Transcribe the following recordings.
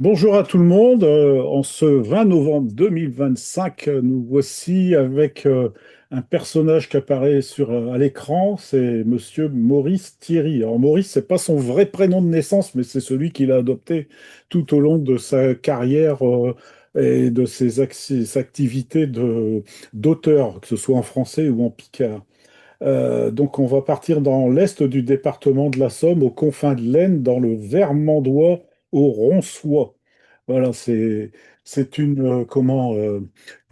Bonjour à tout le monde. En ce 20 novembre 2025, nous voici avec un personnage qui apparaît à l'écran, c'est Monsieur Maurice Thierry. Alors Maurice, c'est pas son vrai prénom de naissance, mais c'est celui qu'il a adopté tout au long de sa carrière et de ses activités d'auteur, que ce soit en français ou en picard. Donc on va partir dans l'est du département de la Somme, aux confins de l'Aisne, dans le Vermandois, au Ronsois. Voilà, c'est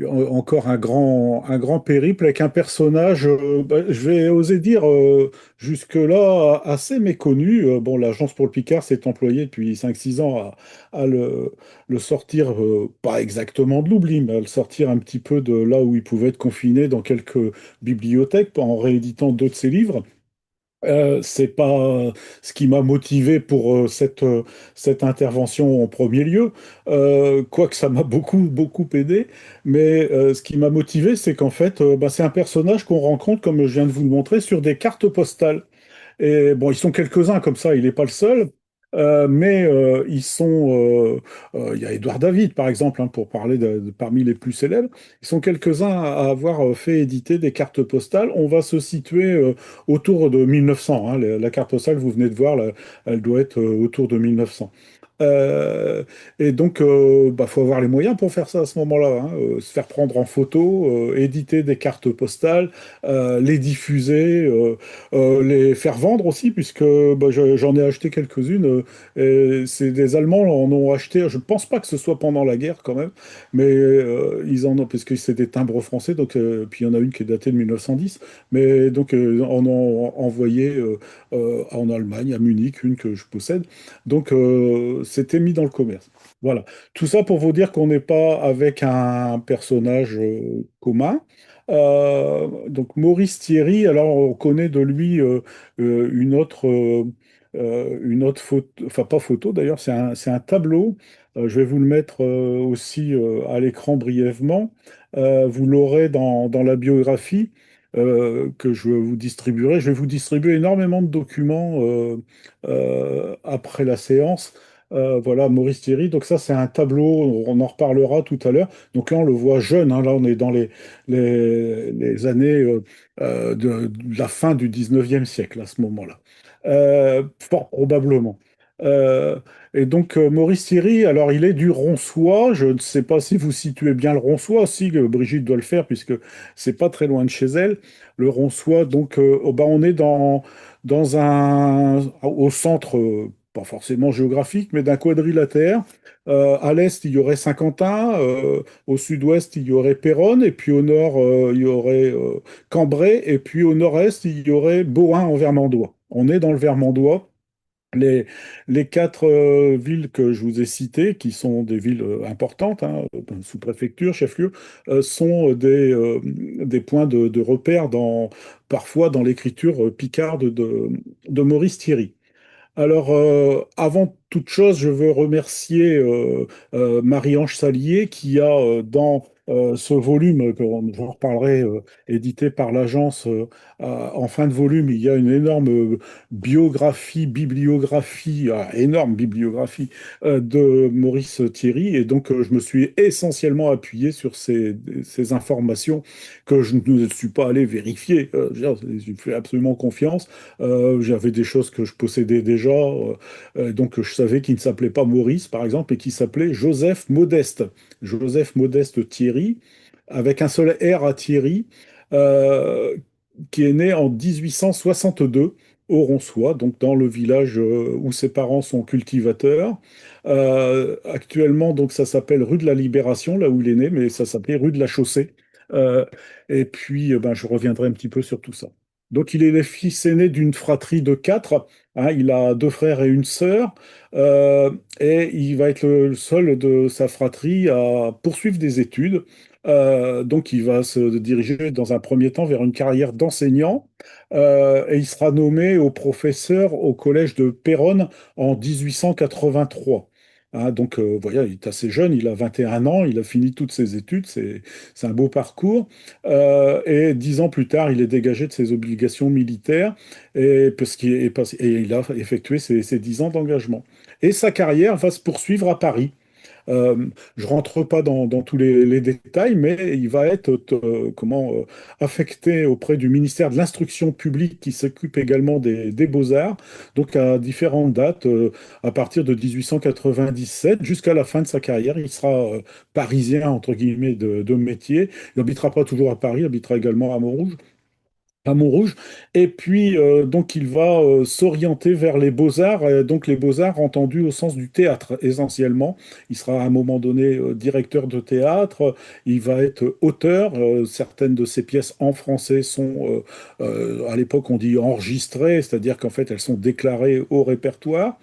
encore un grand périple avec un personnage, je vais oser dire jusque-là assez méconnu. Bon, l'Agence pour le Picard s'est employée depuis 5 6 ans à le sortir, pas exactement de l'oubli, mais à le sortir un petit peu de là où il pouvait être confiné dans quelques bibliothèque en rééditant d'autres de ses livres. C'est pas ce qui m'a motivé pour cette intervention en premier lieu, quoique ça m'a beaucoup aidé. Mais ce qui m'a motivé, c'est qu'en fait, c'est un personnage qu'on rencontre, comme je viens de vous le montrer, sur des cartes postales. Et bon, ils sont quelques-uns comme ça, il n'est pas le seul. Mais ils sont. Il y a Édouard David, par exemple, hein, pour parler parmi les plus célèbres. Ils sont quelques-uns à avoir fait éditer des cartes postales. On va se situer autour de 1900. Hein. La carte postale que vous venez de voir, là, elle doit être autour de 1900. Euh, et donc, faut avoir les moyens pour faire ça à ce moment-là, hein. Se faire prendre en photo, éditer des cartes postales, les diffuser, les faire vendre aussi, puisque j'en ai acheté quelques-unes. Et c'est des Allemands en ont acheté. Je ne pense pas que ce soit pendant la guerre quand même, mais ils en ont, parce que c'est des timbres français. Donc, puis il y en a une qui est datée de 1910, mais donc en ont envoyé en Allemagne, à Munich, une que je possède. Donc, c'était mis dans le commerce. Voilà. Tout ça pour vous dire qu'on n'est pas avec un personnage commun. Donc, Maurice Thierry, alors on connaît de lui une autre photo, enfin pas photo d'ailleurs, c'est un tableau. Je vais vous le mettre aussi à l'écran brièvement. Vous l'aurez dans la biographie que je vous distribuerai. Je vais vous distribuer énormément de documents après la séance. Voilà, Maurice Thierry. Donc ça, c'est un tableau, on en reparlera tout à l'heure. Donc là, on le voit jeune, hein. Là, on est dans les années de la fin du 19e siècle, à ce moment-là. Fort probablement. Euh, et donc, Maurice Thierry, alors il est du Ronsois. Je ne sais pas si vous situez bien le Ronsois, si Brigitte doit le faire, puisque c'est pas très loin de chez elle. Le Ronsois, donc, on est au centre, pas forcément géographique, mais d'un quadrilatère. À l'est, il y aurait Saint-Quentin, au sud-ouest, il y aurait Péronne, et puis au nord, il y aurait Cambrai, et puis au nord-est, il y aurait Bohain en Vermandois. On est dans le Vermandois. Les, les quatre villes que je vous ai citées, qui sont des villes importantes, hein, sous-préfecture, chef-lieu, sont des points de repère parfois dans l'écriture picarde de Maurice Thierry. Alors, avant toute chose, je veux remercier Marie-Ange Salier qui a dans ce volume, que j'en reparlerai, édité par l'agence, en fin de volume, il y a une énorme bibliographie, énorme bibliographie de Maurice Thierry. Et donc, je me suis essentiellement appuyé sur ces informations que je ne suis pas allé vérifier. Je veux dire, je fais absolument confiance. J'avais des choses que je possédais déjà, donc je savais qu'il ne s'appelait pas Maurice, par exemple, et qu'il s'appelait Joseph Modeste. Joseph Modeste Thierry, avec un seul R à Thierry, euh, qui est né en 1862 au Ronsois, donc dans le village où ses parents sont cultivateurs. Actuellement, donc ça s'appelle rue de la Libération, là où il est né, mais ça s'appelait rue de la Chaussée. Euh, et puis, je reviendrai un petit peu sur tout ça. Donc, il est le fils aîné d'une fratrie de quatre, hein. Il a deux frères et une sœur. euh, et il va être le seul de sa fratrie à poursuivre des études. Donc, il va se diriger dans un premier temps vers une carrière d'enseignant. Et il sera nommé au professeur au collège de Péronne en 1883. Hein, donc, voilà, il est assez jeune, il a 21 ans, il a fini toutes ses études, c'est un beau parcours. Et 10 ans plus tard, il est dégagé de ses obligations militaires et il a effectué ses 10 ans d'engagement. Et sa carrière va se poursuivre à Paris. Je rentre pas dans tous les détails, mais il va être affecté auprès du ministère de l'Instruction publique qui s'occupe également des Beaux-Arts, donc à différentes dates, à partir de 1897 jusqu'à la fin de sa carrière. Il sera parisien, entre guillemets, de métier. Il n'habitera pas toujours à Paris, il habitera également à Montrouge. Et puis, donc, il va s'orienter vers les beaux-arts, donc les beaux-arts entendus au sens du théâtre, essentiellement. Il sera à un moment donné directeur de théâtre, il va être auteur. Certaines de ses pièces en français sont, à l'époque, on dit enregistrées, c'est-à-dire qu'en fait, elles sont déclarées au répertoire.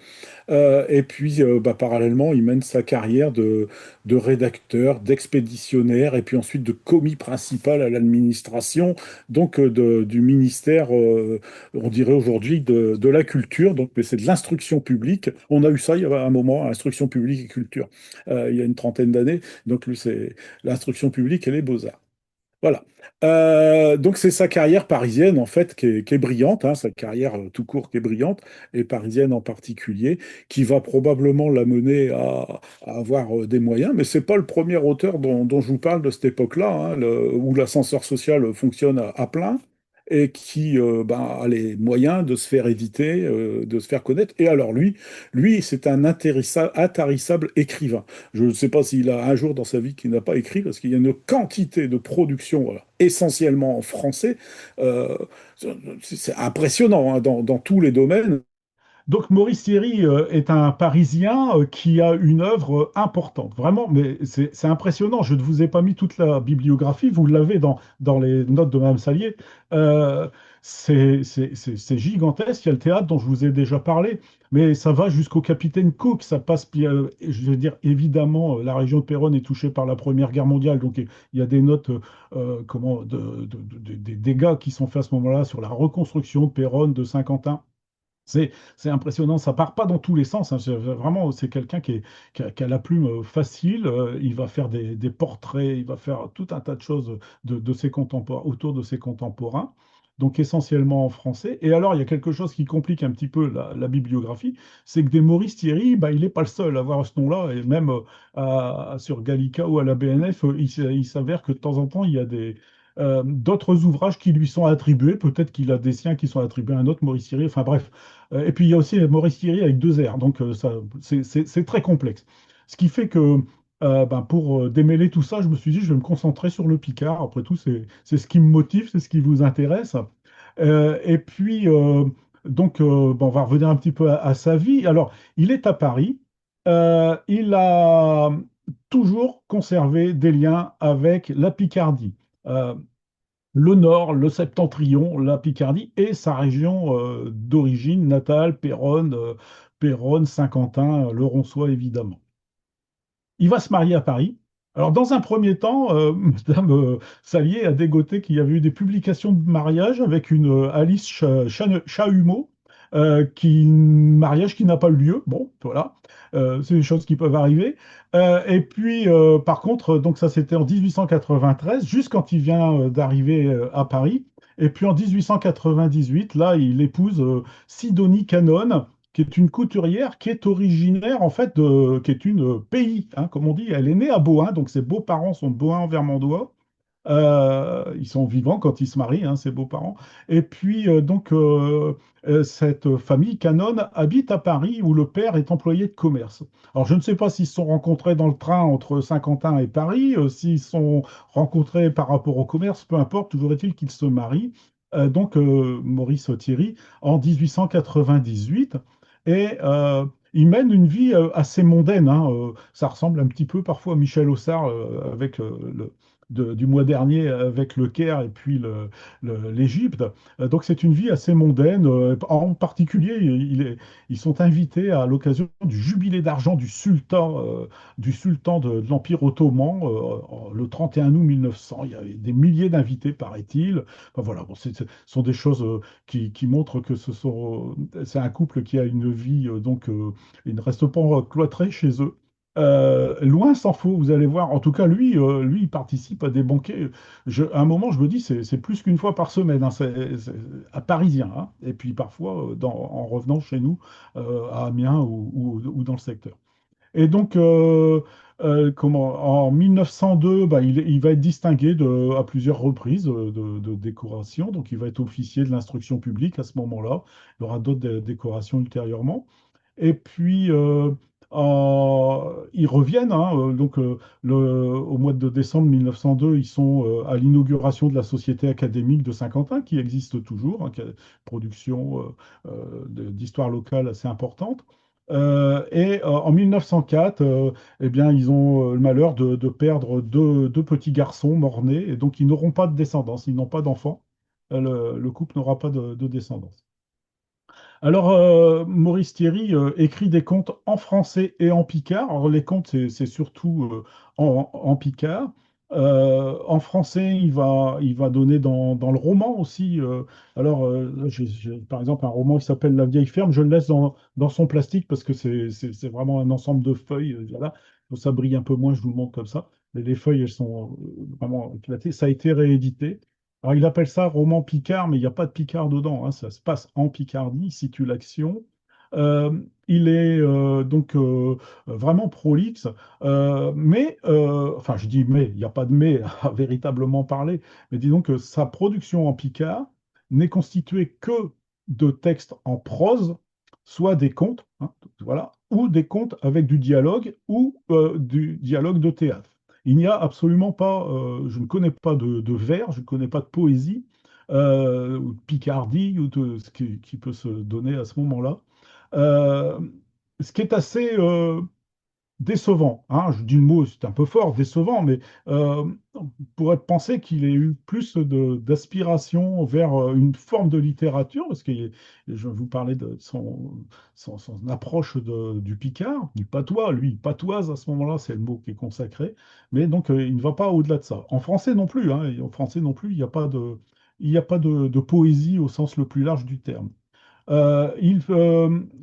Et puis, parallèlement, il mène sa carrière de rédacteur, d'expéditionnaire, et puis ensuite de commis principal à l'administration, donc du ministère, on dirait aujourd'hui, de la culture. Donc, mais c'est de l'instruction publique. On a eu ça il y a un moment, instruction publique et culture, il y a une trentaine d'années. Donc, lui, c'est l'instruction publique et les beaux-arts. Voilà. Donc c'est sa carrière parisienne en fait qui est brillante, hein, sa carrière tout court qui est brillante, et parisienne en particulier, qui va probablement l'amener à avoir des moyens. Mais c'est pas le premier auteur dont je vous parle de cette époque-là, hein, où l'ascenseur social fonctionne à plein et qui a les moyens de se faire éditer, de se faire connaître. Et alors lui, c'est un intarissable écrivain. Je ne sais pas s'il a un jour dans sa vie qu'il n'a pas écrit, parce qu'il y a une quantité de productions, voilà, essentiellement en français. Euh, c'est impressionnant hein, dans tous les domaines. Donc Maurice Thierry est un Parisien qui a une œuvre importante, vraiment, mais c'est impressionnant. Je ne vous ai pas mis toute la bibliographie, vous l'avez dans les notes de Mme Salier. Euh, c'est gigantesque. Il y a le théâtre dont je vous ai déjà parlé, mais ça va jusqu'au Capitaine Cook. Ça passe, je veux dire, évidemment, la région de Péronne est touchée par la Première Guerre mondiale, donc il y a des notes des dégâts qui sont faits à ce moment-là sur la reconstruction de Péronne, de Saint-Quentin. C'est impressionnant, ça part pas dans tous les sens, hein. Vraiment, c'est quelqu'un qui a la plume facile. Il va faire des portraits, il va faire tout un tas de choses de ses contemporains, autour de ses contemporains, donc essentiellement en français. Et alors, il y a quelque chose qui complique un petit peu la bibliographie, c'est que des Maurice Thierry, bah, il n'est pas le seul à avoir ce nom-là, et même sur Gallica ou à la BNF, il s'avère que de temps en temps, il y a d'autres ouvrages qui lui sont attribués. Peut-être qu'il a des siens qui sont attribués à un autre Maurice Thierry. Enfin bref. Et puis il y a aussi Maurice Thierry avec deux R. Donc c'est très complexe. Ce qui fait que pour démêler tout ça, je me suis dit, je vais me concentrer sur le Picard. Après tout, c'est ce qui me motive, c'est ce qui vous intéresse. Et puis, on va revenir un petit peu à sa vie. Alors, il est à Paris. Il a toujours conservé des liens avec la Picardie. Euh, le Nord, le Septentrion, la Picardie et sa région d'origine natale, Péronne, Saint-Quentin, le Ronçois évidemment. Il va se marier à Paris. Alors, dans un premier temps, Madame Salier a dégoté qu'il y avait eu des publications de mariage avec une Alice Chahumeau, mariage qui n'a pas eu lieu. Bon, voilà. C'est des choses qui peuvent arriver. Et puis, par contre, donc ça c'était en 1893, juste quand il vient d'arriver à Paris. Et puis en 1898, là, il épouse Sidonie Canon, qui est une couturière qui est originaire, en fait, qui est une pays, hein, comme on dit. Elle est née à Bohain, donc ses beaux-parents sont de Bohain-en-Vermandois. Ils sont vivants quand ils se marient, hein, ses beaux-parents. Et puis, cette famille Canon habite à Paris, où le père est employé de commerce. Alors, je ne sais pas s'ils se sont rencontrés dans le train entre Saint-Quentin et Paris, s'ils se sont rencontrés par rapport au commerce, peu importe, toujours est-il qu'ils se marient. Maurice Thierry, en 1898. Et il mène une vie assez mondaine, hein. Ça ressemble un petit peu parfois à Michel Aussard avec du mois dernier avec le Caire et puis l'Égypte. Donc c'est une vie assez mondaine. En particulier, ils sont invités à l'occasion du jubilé d'argent du sultan de l'Empire ottoman, le 31 août 1900. Il y avait des milliers d'invités, paraît-il. Enfin, voilà, bon, ce sont des choses qui montrent que c'est un couple qui a une vie, ils ne restent pas cloîtrés chez eux. Loin s'en faut, vous allez voir. En tout cas, lui, il participe à des banquets. À un moment, je me dis, c'est plus qu'une fois par semaine, hein, c'est à Parisien, hein. Et puis parfois, en revenant chez nous, à Amiens ou dans le secteur. Et donc, En 1902, bah, il va être distingué à plusieurs reprises de décorations. Donc, il va être officier de l'instruction publique à ce moment-là. Il y aura d'autres décorations ultérieurement. Et puis, ils reviennent, hein, au mois de décembre 1902, ils sont à l'inauguration de la Société académique de Saint-Quentin, qui existe toujours, hein, qui a une production d'histoire locale assez importante. En 1904, eh bien, ils ont le malheur de perdre deux petits garçons morts-nés, et donc ils n'auront pas de descendance, ils n'ont pas d'enfants. Le couple n'aura pas de descendance. Alors, Maurice Thierry écrit des contes en français et en picard. Alors, les contes, c'est surtout en picard. En français, il va donner dans le roman aussi. Là, j'ai, par exemple, un roman qui s'appelle La vieille ferme. Je le laisse dans son plastique parce que c'est vraiment un ensemble de feuilles. Voilà. Donc, ça brille un peu moins, je vous le montre comme ça. Mais les feuilles, elles sont vraiment éclatées. Ça a été réédité. Alors, il appelle ça roman Picard, mais il n'y a pas de Picard dedans, hein. Ça se passe en Picardie, il situe l'action. Il est vraiment prolixe, enfin je dis mais, il n'y a pas de mais à véritablement parler, mais disons que sa production en Picard n'est constituée que de textes en prose, soit des contes, hein, voilà, ou des contes avec du dialogue ou du dialogue de théâtre. Il n'y a absolument pas, je ne connais pas de vers, je ne connais pas de poésie, ou de Picardie, ou de ce qui peut se donner à ce moment-là. Euh, Ce qui est assez décevant, hein. Je dis le mot, c'est un peu fort, décevant, mais on pourrait penser qu'il ait eu plus d'aspiration vers une forme de littérature, parce que je vous parlais de son approche du Picard, du patois. Lui, il patoise à ce moment-là, c'est le mot qui est consacré, mais donc il ne va pas au-delà de ça. En français non plus, hein, et en français non plus, il n'y a pas de poésie au sens le plus large du terme.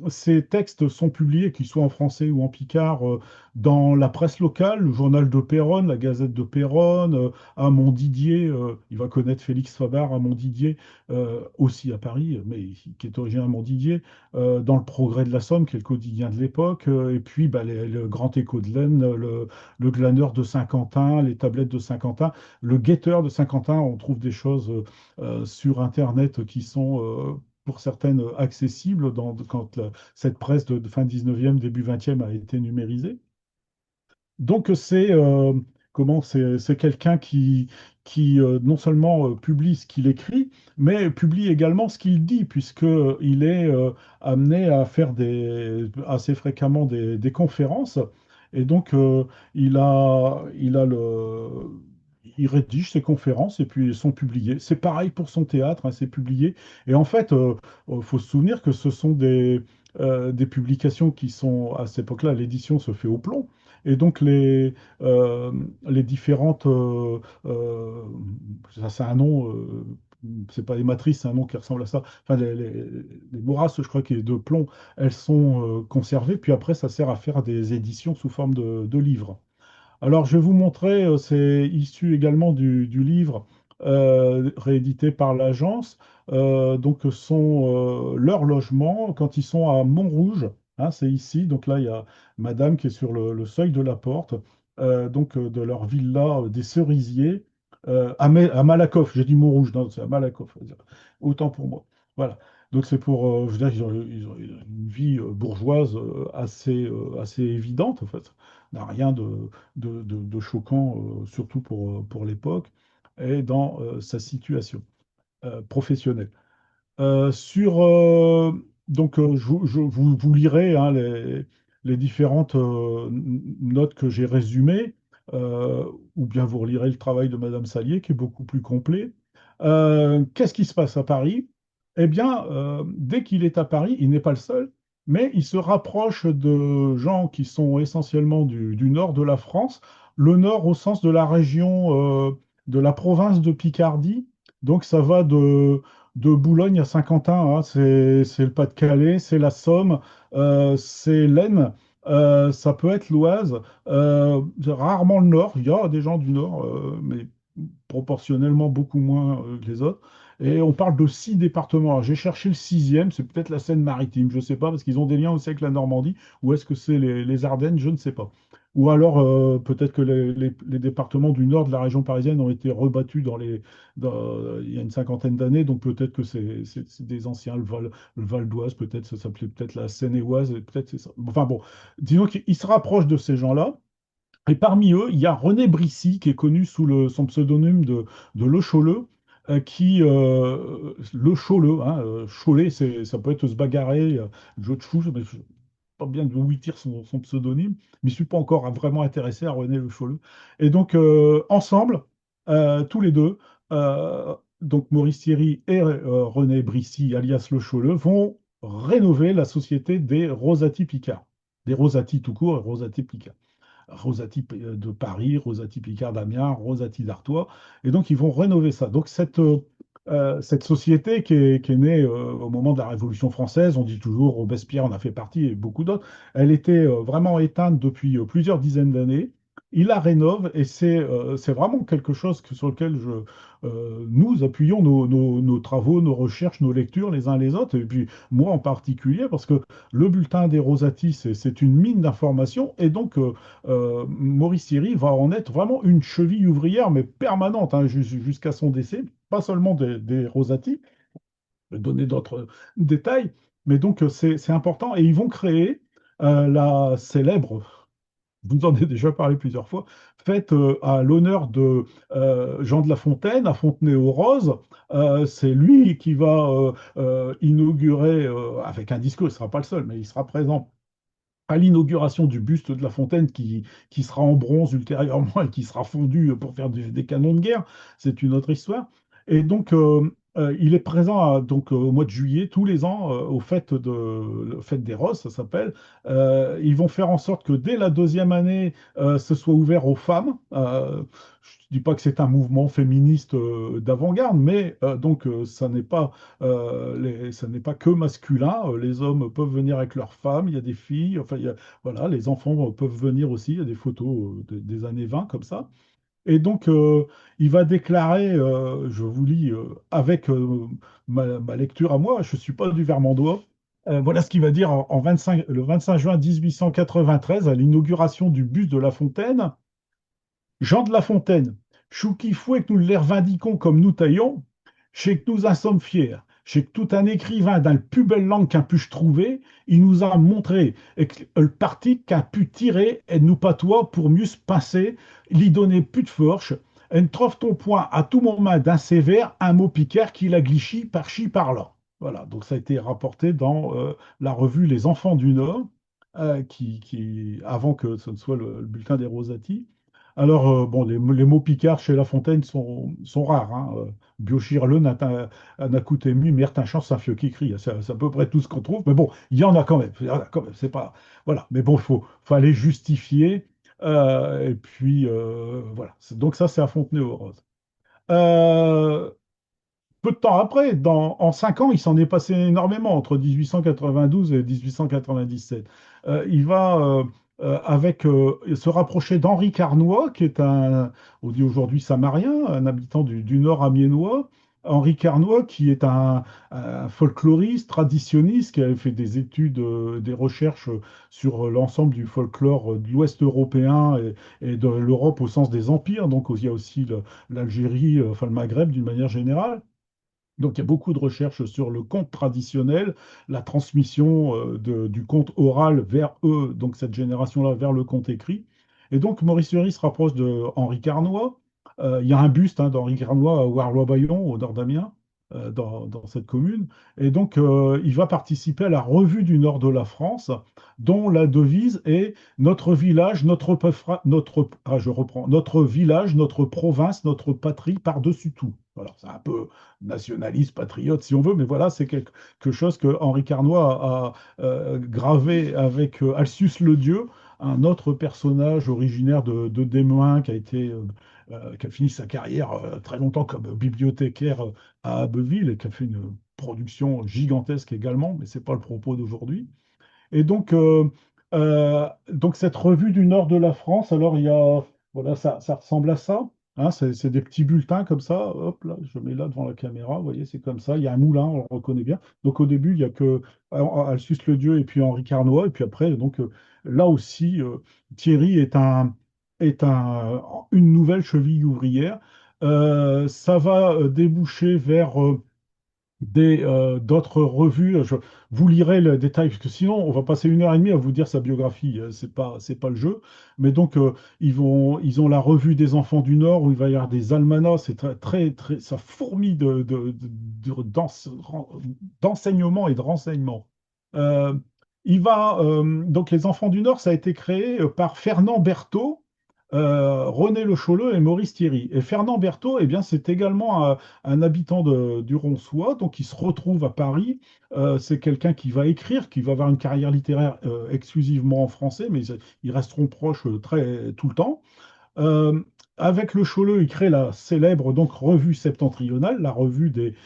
Ces textes sont publiés, qu'ils soient en français ou en picard, dans la presse locale, le journal de Péronne, la Gazette de Péronne, à Montdidier. Il va connaître Félix Fabar à Montdidier, aussi à Paris, mais qui est originaire de Montdidier, dans le Progrès de la Somme, qui est le quotidien de l'époque, et puis bah, le Grand Écho de l'Aisne, le Glaneur de Saint-Quentin, les tablettes de Saint-Quentin, le Guetteur de Saint-Quentin. On trouve des choses sur Internet qui sont pour certaines accessibles quand cette presse de fin 19e, début 20e a été numérisée. Donc c'est quelqu'un qui non seulement publie ce qu'il écrit, mais publie également ce qu'il dit, puisqu'il est amené à faire assez fréquemment des conférences. Et donc il rédige ses conférences et puis elles sont publiées. C'est pareil pour son théâtre, hein, c'est publié. Et en fait, il faut se souvenir que ce sont des publications qui sont, à cette époque-là, l'édition se fait au plomb. Et donc euh, les différentes, ça c'est un nom, c'est pas les matrices, c'est un nom qui ressemble à ça. Enfin, les morases, je crois, qui est de plomb, elles sont conservées. Puis après, ça sert à faire des éditions sous forme de livres. Alors, je vais vous montrer, c'est issu également du livre réédité par l'agence. Donc, sont leur logement quand ils sont à Montrouge, hein, c'est ici. Donc là, il y a Madame qui est sur le seuil de la porte, de leur villa des Cerisiers à Malakoff. J'ai dit Montrouge, non, c'est à Malakoff. Autant pour moi. Voilà. Donc c'est pour, je veux dire, ils ont une vie bourgeoise assez évidente, en fait. N'a rien de choquant, surtout pour l'époque, et dans sa situation professionnelle. Sur vous lirez, hein, les différentes notes que j'ai résumées, ou bien vous relirez le travail de Madame Salier qui est beaucoup plus complet. Qu'est-ce qui se passe à Paris? Eh bien, dès qu'il est à Paris, il n'est pas le seul, mais il se rapproche de gens qui sont essentiellement du nord de la France, le nord au sens de la région de la province de Picardie. Donc ça va de Boulogne à Saint-Quentin, hein. C'est le Pas-de-Calais, c'est la Somme, c'est l'Aisne, ça peut être l'Oise, rarement le Nord. Il y a des gens du Nord, mais proportionnellement beaucoup moins que les autres. Et on parle de 6 départements. Alors, j'ai cherché le sixième, c'est peut-être la Seine-Maritime, je ne sais pas, parce qu'ils ont des liens aussi avec la Normandie, ou est-ce que c'est les Ardennes, je ne sais pas. ou alors peut-être que les départements du nord de la région parisienne ont été rebattus il y a une cinquantaine d'années, donc peut-être que c'est des anciens, le Val d'Oise, peut-être, ça s'appelait peut-être la Seine-et-Oise, et peut-être c'est ça. Enfin bon, disons qu'il se rapproche de ces gens-là. Et parmi eux, il y a René Brissy, qui est connu sous son pseudonyme de Le Choleux, Le Choleux, hein, Cholet, ça peut être se bagarrer, jeu de fou, mais je ne sais pas bien d'où il tire son pseudonyme, mais je ne suis pas encore vraiment intéressé à René Le Choleux. Et donc, ensemble, tous les deux, donc Maurice Thierry et René Brissy, alias Le Choleux, vont rénover la société des Rosati Picard, des Rosati tout court et Rosati Picard. Rosati de Paris, Rosati Picard d'Amiens, Rosati d'Artois. Et donc, ils vont rénover ça. Donc, cette société qui est née au moment de la Révolution française, on dit toujours Robespierre en a fait partie et beaucoup d'autres, elle était vraiment éteinte depuis plusieurs dizaines d'années. Il la rénove et c'est vraiment quelque chose sur lequel nous appuyons nos travaux, nos recherches, nos lectures les uns les autres, et puis moi en particulier, parce que le bulletin des Rosati, c'est une mine d'informations, et donc Maurice Thierry va en être vraiment une cheville ouvrière, mais permanente, hein, jusqu'à son décès, pas seulement des Rosati, je vais donner d'autres détails, mais donc c'est important, et ils vont créer la célèbre, vous en avez déjà parlé plusieurs fois, fête à l'honneur de Jean de La Fontaine, à Fontenay-aux-Roses. C'est lui qui va inaugurer, avec un discours, il ne sera pas le seul, mais il sera présent à l'inauguration du buste de La Fontaine qui sera en bronze ultérieurement et qui sera fondu pour faire des canons de guerre. C'est une autre histoire. Et donc, il est présent donc, au mois de juillet, tous les ans, le fête des Roses, ça s'appelle. Ils vont faire en sorte que dès la deuxième année, ce soit ouvert aux femmes. Je ne dis pas que c'est un mouvement féministe d'avant-garde, mais donc ça n'est pas que masculin. Les hommes peuvent venir avec leurs femmes, il y a des filles, enfin, voilà, les enfants peuvent venir aussi. Il y a des photos des années 20 comme ça. Et donc, il va déclarer, je vous lis avec ma lecture à moi, je ne suis pas du Vermandois. Voilà ce qu'il va dire le 25 juin 1893, à l'inauguration du buste de La Fontaine. Jean de La Fontaine, chou qui fouet que nous les revendiquons comme nous taillons, chez que nous en sommes fiers, chez que tout un écrivain dans le plus belle langue qu'un puisse trouver, il nous a montré le parti qu'un pu tirer et nous patois pour mieux se passer, l'y donner plus de force, et trouve ton point à tout moment d'un sévère, un mot piqueur qui la glichy par-ci par-là. Voilà, donc ça a été rapporté dans la revue Les Enfants du Nord, avant que ce ne soit le bulletin des Rosati. Alors, bon, les mots picards chez La Fontaine sont rares. Hein. Biochir le Nakutemi, Myrtin Chance, un fieu qui crie. C'est à peu près tout ce qu'on trouve. Mais bon, il y en a quand même. Il y en a quand même. C'est pas, voilà. Mais bon, faut aller justifier. Et puis, voilà. Donc, ça, c'est à Fontenay-aux-Roses. Euh, Peu de temps après, en 5 ans, il s'en est passé énormément entre 1892 et 1897. Il va se rapprocher d'Henri Carnoy, qui est on dit aujourd'hui samarien, un habitant du nord amiénois. Henri Carnoy, qui est un folkloriste, traditionniste, qui a fait des études, des recherches sur l'ensemble du folklore de l'Ouest européen et de l'Europe au sens des empires. Donc il y a aussi l'Algérie, enfin le Maghreb d'une manière générale. Donc, il y a beaucoup de recherches sur le conte traditionnel, la transmission du conte oral vers eux, donc cette génération-là, vers le conte écrit. Et donc, Maurice Fury se rapproche de Henri Carnoy. Il y a un buste d'Henri Carnoy à Warlois-Bayon, au nord d'Amiens, dans cette commune. Et donc, il va participer à la revue du nord de la France, dont la devise est notre village, je reprends, notre village, notre province, notre patrie par-dessus tout. Voilà, c'est un peu nationaliste, patriote, si on veut, mais voilà, c'est quelque chose que Henri Carnoy a gravé avec Alcius le Dieu, un autre personnage originaire de Demuin qui a fini sa carrière très longtemps comme bibliothécaire à Abbeville et qui a fait une production gigantesque également, mais ce n'est pas le propos d'aujourd'hui. Et donc cette revue du nord de la France, alors voilà, ça ressemble à ça. Hein, c'est des petits bulletins comme ça. Hop là, je mets là devant la caméra. Vous voyez, c'est comme ça. Il y a un moulin, on le reconnaît bien. Donc au début, il y a que Alsus Le Dieu et puis Henri Carnoy. Et puis après, donc là aussi, Thierry une nouvelle cheville ouvrière. Ça va déboucher vers d'autres revues. Vous lirez le détail, parce que sinon, on va passer 1 heure et demie à vous dire sa biographie. C'est pas le jeu. Mais donc, ils ont la revue des Enfants du Nord, où il va y avoir des almanachs. C'est ça fourmille d'enseignements et de renseignements. Euh, donc, les Enfants du Nord, ça a été créé par Fernand Berthaud, René Le Choleux et Maurice Thierry. Et Fernand Berthaud, eh bien, c'est également un habitant du Ronçois, donc il se retrouve à Paris. C'est quelqu'un qui va écrire, qui va avoir une carrière littéraire exclusivement en français, mais ils resteront proches tout le temps. Euh, Avec le Choleux, il crée la célèbre donc revue septentrionale, la revue des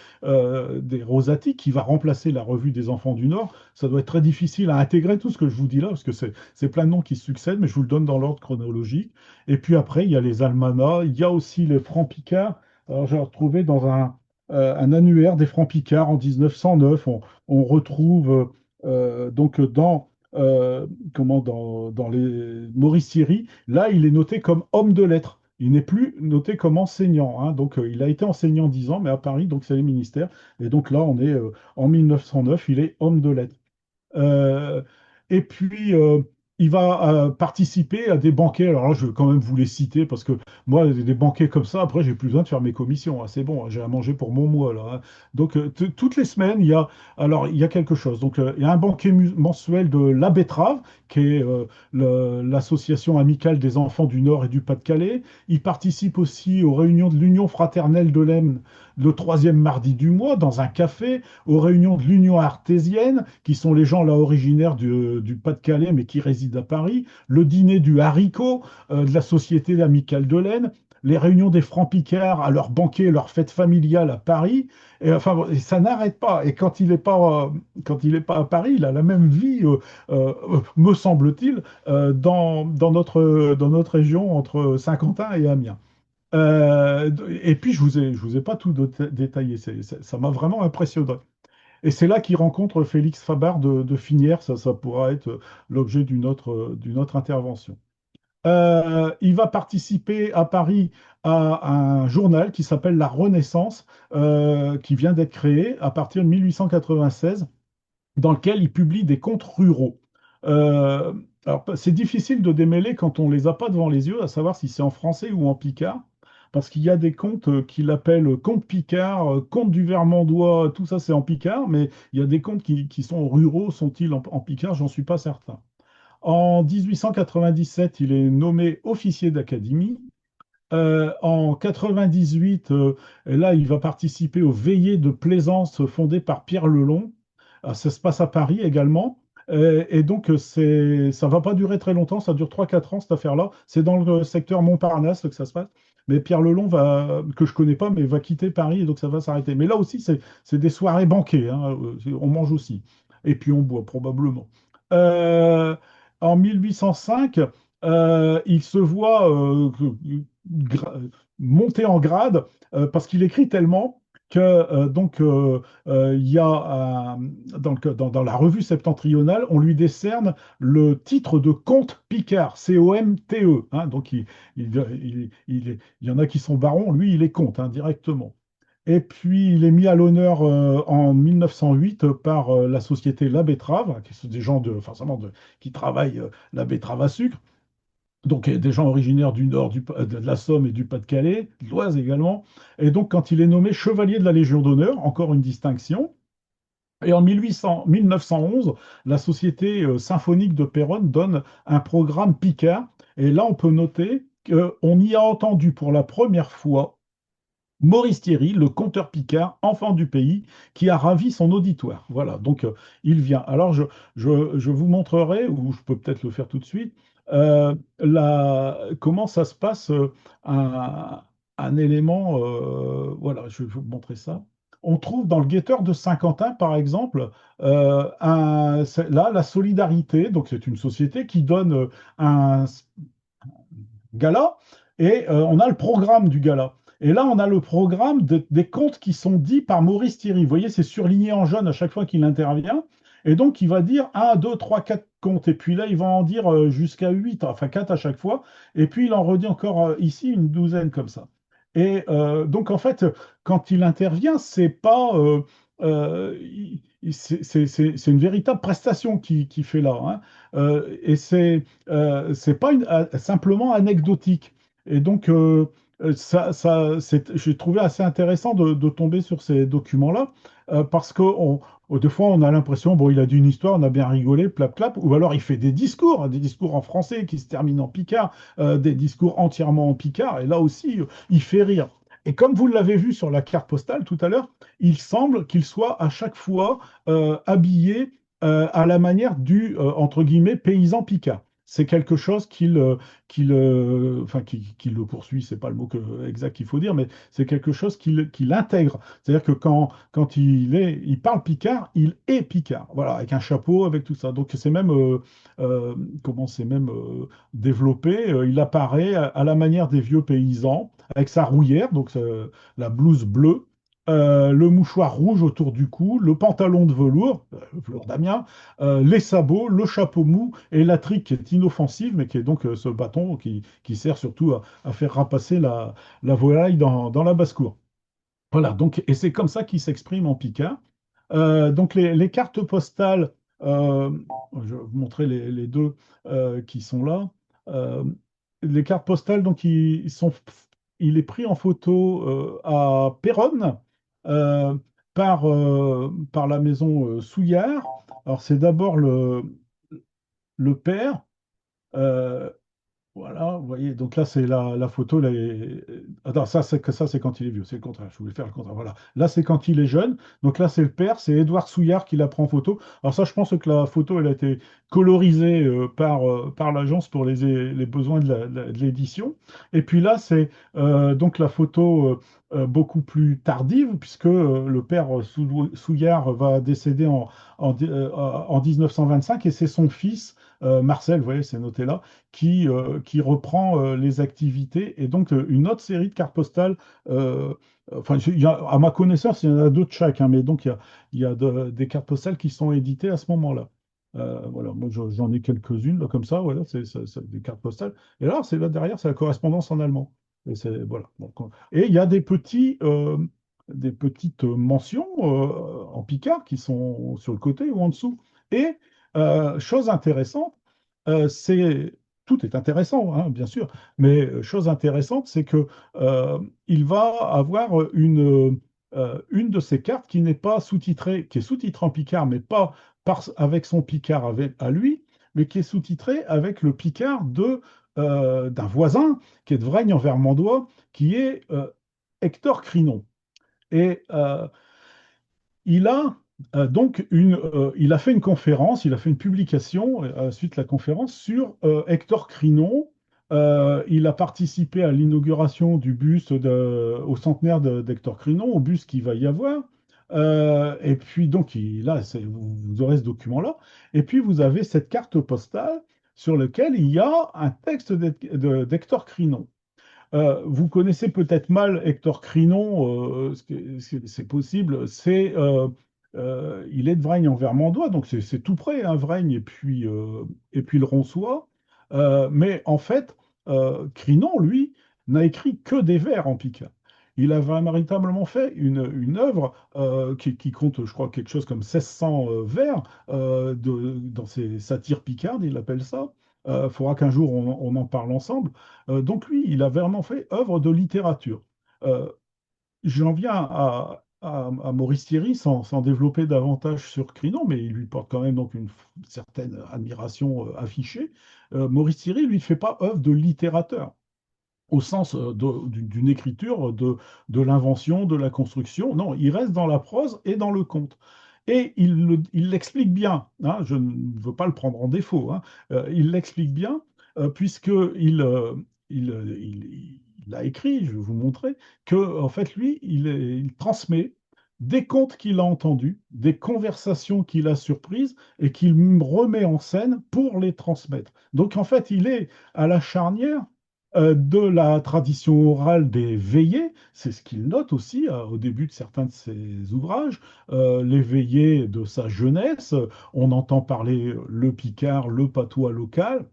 Rosati, qui va remplacer la revue des Enfants du Nord. Ça doit être très difficile à intégrer tout ce que je vous dis là, parce que c'est plein de noms qui se succèdent, mais je vous le donne dans l'ordre chronologique. Et puis après, il y a les Almanachs, il y a aussi les Francs-Picards. Alors, j'ai retrouvé dans un annuaire des Francs-Picards en 1909, on retrouve donc euh, dans les Maurice Thierry. Là, il est noté comme homme de lettres. Il n'est plus noté comme enseignant, hein. Donc, il a été enseignant 10 ans, mais à Paris, donc c'est les ministères. Et donc là, on est en 1909, il est homme de lettres. Euh, et puis, il va participer à des banquets. Alors là, je vais quand même vous les citer parce que moi, des banquets comme ça, après, j'ai plus besoin de faire mes commissions, hein. C'est bon, hein, j'ai à manger pour mon mois, là, hein. Donc, toutes les semaines, il y a quelque chose. Donc, il y a un banquet mensuel de La Betterave, qui est l'association amicale des enfants du Nord et du Pas-de-Calais. Il participe aussi aux réunions de l'Union fraternelle de l'Aisne le troisième mardi du mois dans un café, aux réunions de l'Union artésienne, qui sont les gens là originaires du Pas-de-Calais, mais qui résident à Paris, le dîner du haricot, de la Société amicale de l'Aisne, les réunions des Francs-Picards à leur banquet, leur fête familiale à Paris. Et, enfin, bon, et ça n'arrête pas. Et quand il est pas à Paris, il a la même vie, me semble-t-il, dans notre région entre Saint-Quentin et Amiens. Et puis, je vous ai pas tout détaillé. Ça m'a vraiment impressionné. Et c'est là qu'il rencontre Félix Fabar de Finière. Ça pourra être l'objet d'une autre intervention. Il va participer à Paris à un journal qui s'appelle La Renaissance, qui vient d'être créé à partir de 1896, dans lequel il publie des contes ruraux. Euh, alors, c'est difficile de démêler quand on ne les a pas devant les yeux, à savoir si c'est en français ou en picard, parce qu'il y a des contes qu'il appelle contes picards, contes du Vermandois, tout ça c'est en picard, mais il y a des contes qui sont ruraux, sont-ils en picard, j'en suis pas certain. En 1897, il est nommé officier d'académie. En 98, là, il va participer aux veillées de plaisance fondées par Pierre Lelon. Ça se passe à Paris également. Et donc, ça va pas durer très longtemps, ça dure 3 4 ans cette affaire-là. C'est dans le secteur Montparnasse que ça se passe. Mais Pierre Lelon, que je connais pas, mais va quitter Paris et donc ça va s'arrêter. Mais là aussi, c'est des soirées banquées, hein. On mange aussi. Et puis on boit probablement. Euh, En 1805, il se voit gra- monter en grade parce qu'il écrit tellement que il y a dans la revue septentrionale, on lui décerne le titre de comte Picard, C-O-M-T-E, hein. Donc il y en a qui sont barons, lui il est comte, hein, directement. Et puis il est mis à l'honneur en 1908 par la société La Betterave, qui sont des gens forcément qui travaillent la betterave à sucre. Donc, des gens originaires du Nord, de la Somme et du Pas-de-Calais, de l'Oise également. Et donc, quand il est nommé chevalier de la Légion d'honneur, encore une distinction. Et en 1911, la Société symphonique de Péronne donne un programme Picard. Et là, on peut noter qu'on y a entendu pour la première fois Maurice Thierry, le conteur Picard, enfant du pays, qui a ravi son auditoire. Voilà, donc il vient. Alors je vous montrerai, ou je peux peut-être le faire tout de suite, comment ça se passe, un, un élément, voilà, je vais vous montrer ça. On trouve dans le guetteur de Saint-Quentin, par exemple, là, la solidarité, donc c'est une société qui donne un gala Et on a le programme du gala. Et là, on a le programme des contes qui sont dits par Maurice Thierry. Vous voyez, c'est surligné en jaune à chaque fois qu'il intervient. Et donc, il va dire un, 2, 3, 4 contes. Et puis là, il va en dire jusqu'à 8, enfin 4 à chaque fois. Et puis, il en redit encore ici une douzaine comme ça. Et donc, en fait, quand il intervient, c'est pas. C'est une véritable prestation qu'il fait là, hein. Et c'est pas simplement anecdotique. Et donc, j'ai trouvé assez intéressant de tomber sur ces documents-là, parce que des fois, on a l'impression, bon, il a dit une histoire, on a bien rigolé, plap, plap, ou alors il fait des discours, hein, des discours en français qui se terminent en picard, des discours entièrement en picard, et là aussi, il fait rire. Et comme vous l'avez vu sur la carte postale tout à l'heure, il semble qu'il soit à chaque fois habillé à la manière du, entre guillemets, paysan picard. C'est quelque chose qui le poursuit, c'est pas le mot exact qu'il faut dire, mais c'est quelque chose qu'il intègre. C'est-à-dire que quand il parle picard, il est picard. Voilà, avec un chapeau, avec tout ça. Donc c'est même, comment c'est même développé, il apparaît à la manière des vieux paysans, avec sa rouillère, donc la blouse bleue, le mouchoir rouge autour du cou, le pantalon de velours d'Amiens, les sabots, le chapeau mou et la trique qui est inoffensive, mais qui est donc ce bâton qui sert surtout à faire rapasser la volaille dans la basse-cour. Voilà, donc, et c'est comme ça qu'il s'exprime en picard. Donc les cartes postales, euh, je vais vous montrer les deux qui sont là. Euh, les cartes postales, donc il est pris en photo à Péronne euh, par la maison Souillard. Alors c'est d'abord le père. euh, voilà, vous voyez, donc là, c'est la photo. Là, attends, ça, c'est quand il est vieux, c'est le contraire. Je voulais faire le contraire. Voilà. Là, c'est quand il est jeune. Donc là, c'est le père, c'est Édouard Souillard qui la prend en photo. Alors ça, je pense que la photo, elle a été colorisée par l'agence pour les besoins de l'édition. Et puis là, c'est donc la photo beaucoup plus tardive, puisque le père Souillard va décéder en 1925, et c'est son fils, Marcel, vous voyez, c'est noté là, qui reprend les activités. Et donc, une autre série de cartes postales, enfin, à ma connaissance, il y en a d'autres chaque, hein, mais donc il y a des cartes postales qui sont éditées à ce moment-là. Voilà, moi j'en ai quelques-unes là, comme ça, voilà, c'est des cartes postales. Et là, c'est là derrière, c'est la correspondance en allemand. Et voilà. Donc, et il y a des petites mentions en picard qui sont sur le côté ou en dessous. Et chose intéressante, c'est tout est intéressant, hein, bien sûr, mais chose intéressante, c'est que il va avoir une de ces cartes qui n'est pas sous-titrée, qui est sous-titrée en picard, mais pas avec son picard à lui, mais qui est sous-titrée avec le picard d'un voisin qui est de Vraignes en Vermandois, qui est Hector Crinon. Et il a il a fait une conférence, il a fait une publication suite à la conférence sur Hector Crinon. Il a participé à l'inauguration du buste au centenaire d'Hector Crinon, au buste qu'il va y avoir. Et puis donc là, vous aurez ce document-là. Et puis vous avez cette carte postale sur laquelle il y a un texte d'Hector Crinon. Vous connaissez peut-être mal Hector Crinon, c'est possible. Il est de Vraignes en Vermandois, donc c'est tout près, hein, Vraignes et puis le Ronçois. Mais en fait, Crinon, lui, n'a écrit que des vers en picard. Il a véritablement fait une œuvre qui compte, je crois, quelque chose comme 1600 vers dans ses satires picardes, il appelle ça. Il faudra qu'un jour on en parle ensemble. Donc lui, il a vraiment fait œuvre de littérature. Euh, J'en viens à Maurice Thierry sans développer davantage sur Crinon, mais il lui porte quand même donc une certaine admiration affichée. Maurice Thierry, lui, ne fait pas œuvre de littérateur au sens d'une écriture, de l'invention, de la construction. Non, il reste dans la prose et dans le conte. Et il l'explique bien, hein, je ne veux pas le prendre en défaut, hein, il l'explique bien, puisqu'il a écrit, je vais vous montrer, que en fait, lui, il transmet des contes qu'il a entendus, des conversations qu'il a surprises et qu'il remet en scène pour les transmettre. Donc en fait, il est à la charnière de la tradition orale des veillées, c'est ce qu'il note aussi au début de certains de ses ouvrages, les veillées de sa jeunesse, on entend parler le picard, le patois local,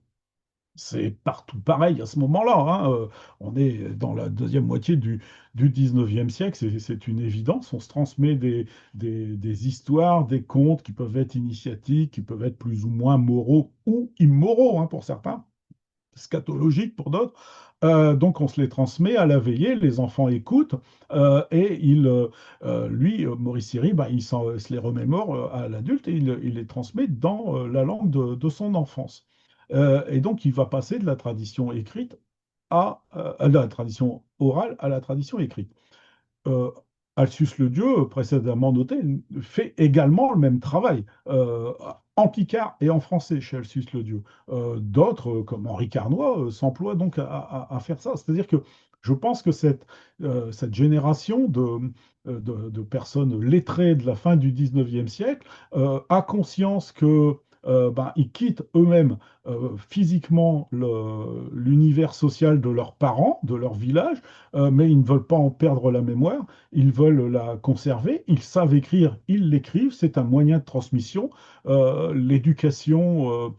c'est partout pareil à ce moment-là, hein. On est dans la deuxième moitié du 19e siècle, c'est une évidence. On se transmet des histoires, des contes qui peuvent être initiatiques, qui peuvent être plus ou moins moraux ou immoraux, hein, pour certains, scatologiques pour d'autres. Donc on se les transmet à la veillée, les enfants écoutent, et lui, Maurice Siri, bah, se les remémore à l'adulte et il les transmet dans la langue de son enfance. Et donc il va passer de la tradition écrite à la tradition orale à la tradition écrite. euh, Alcius le Dieu, précédemment noté, fait également le même travail, en picard et en français chez Alcius le Dieu. D'autres, comme Henri Carnois, s'emploient donc à faire ça. C'est-à-dire que je pense que cette génération de personnes lettrées de la fin du 19e siècle a conscience que ben, ils quittent eux-mêmes physiquement l'univers social de leurs parents, de leur village, mais ils ne veulent pas en perdre la mémoire, ils veulent la conserver, ils savent écrire, ils l'écrivent, c'est un moyen de transmission. L'éducation,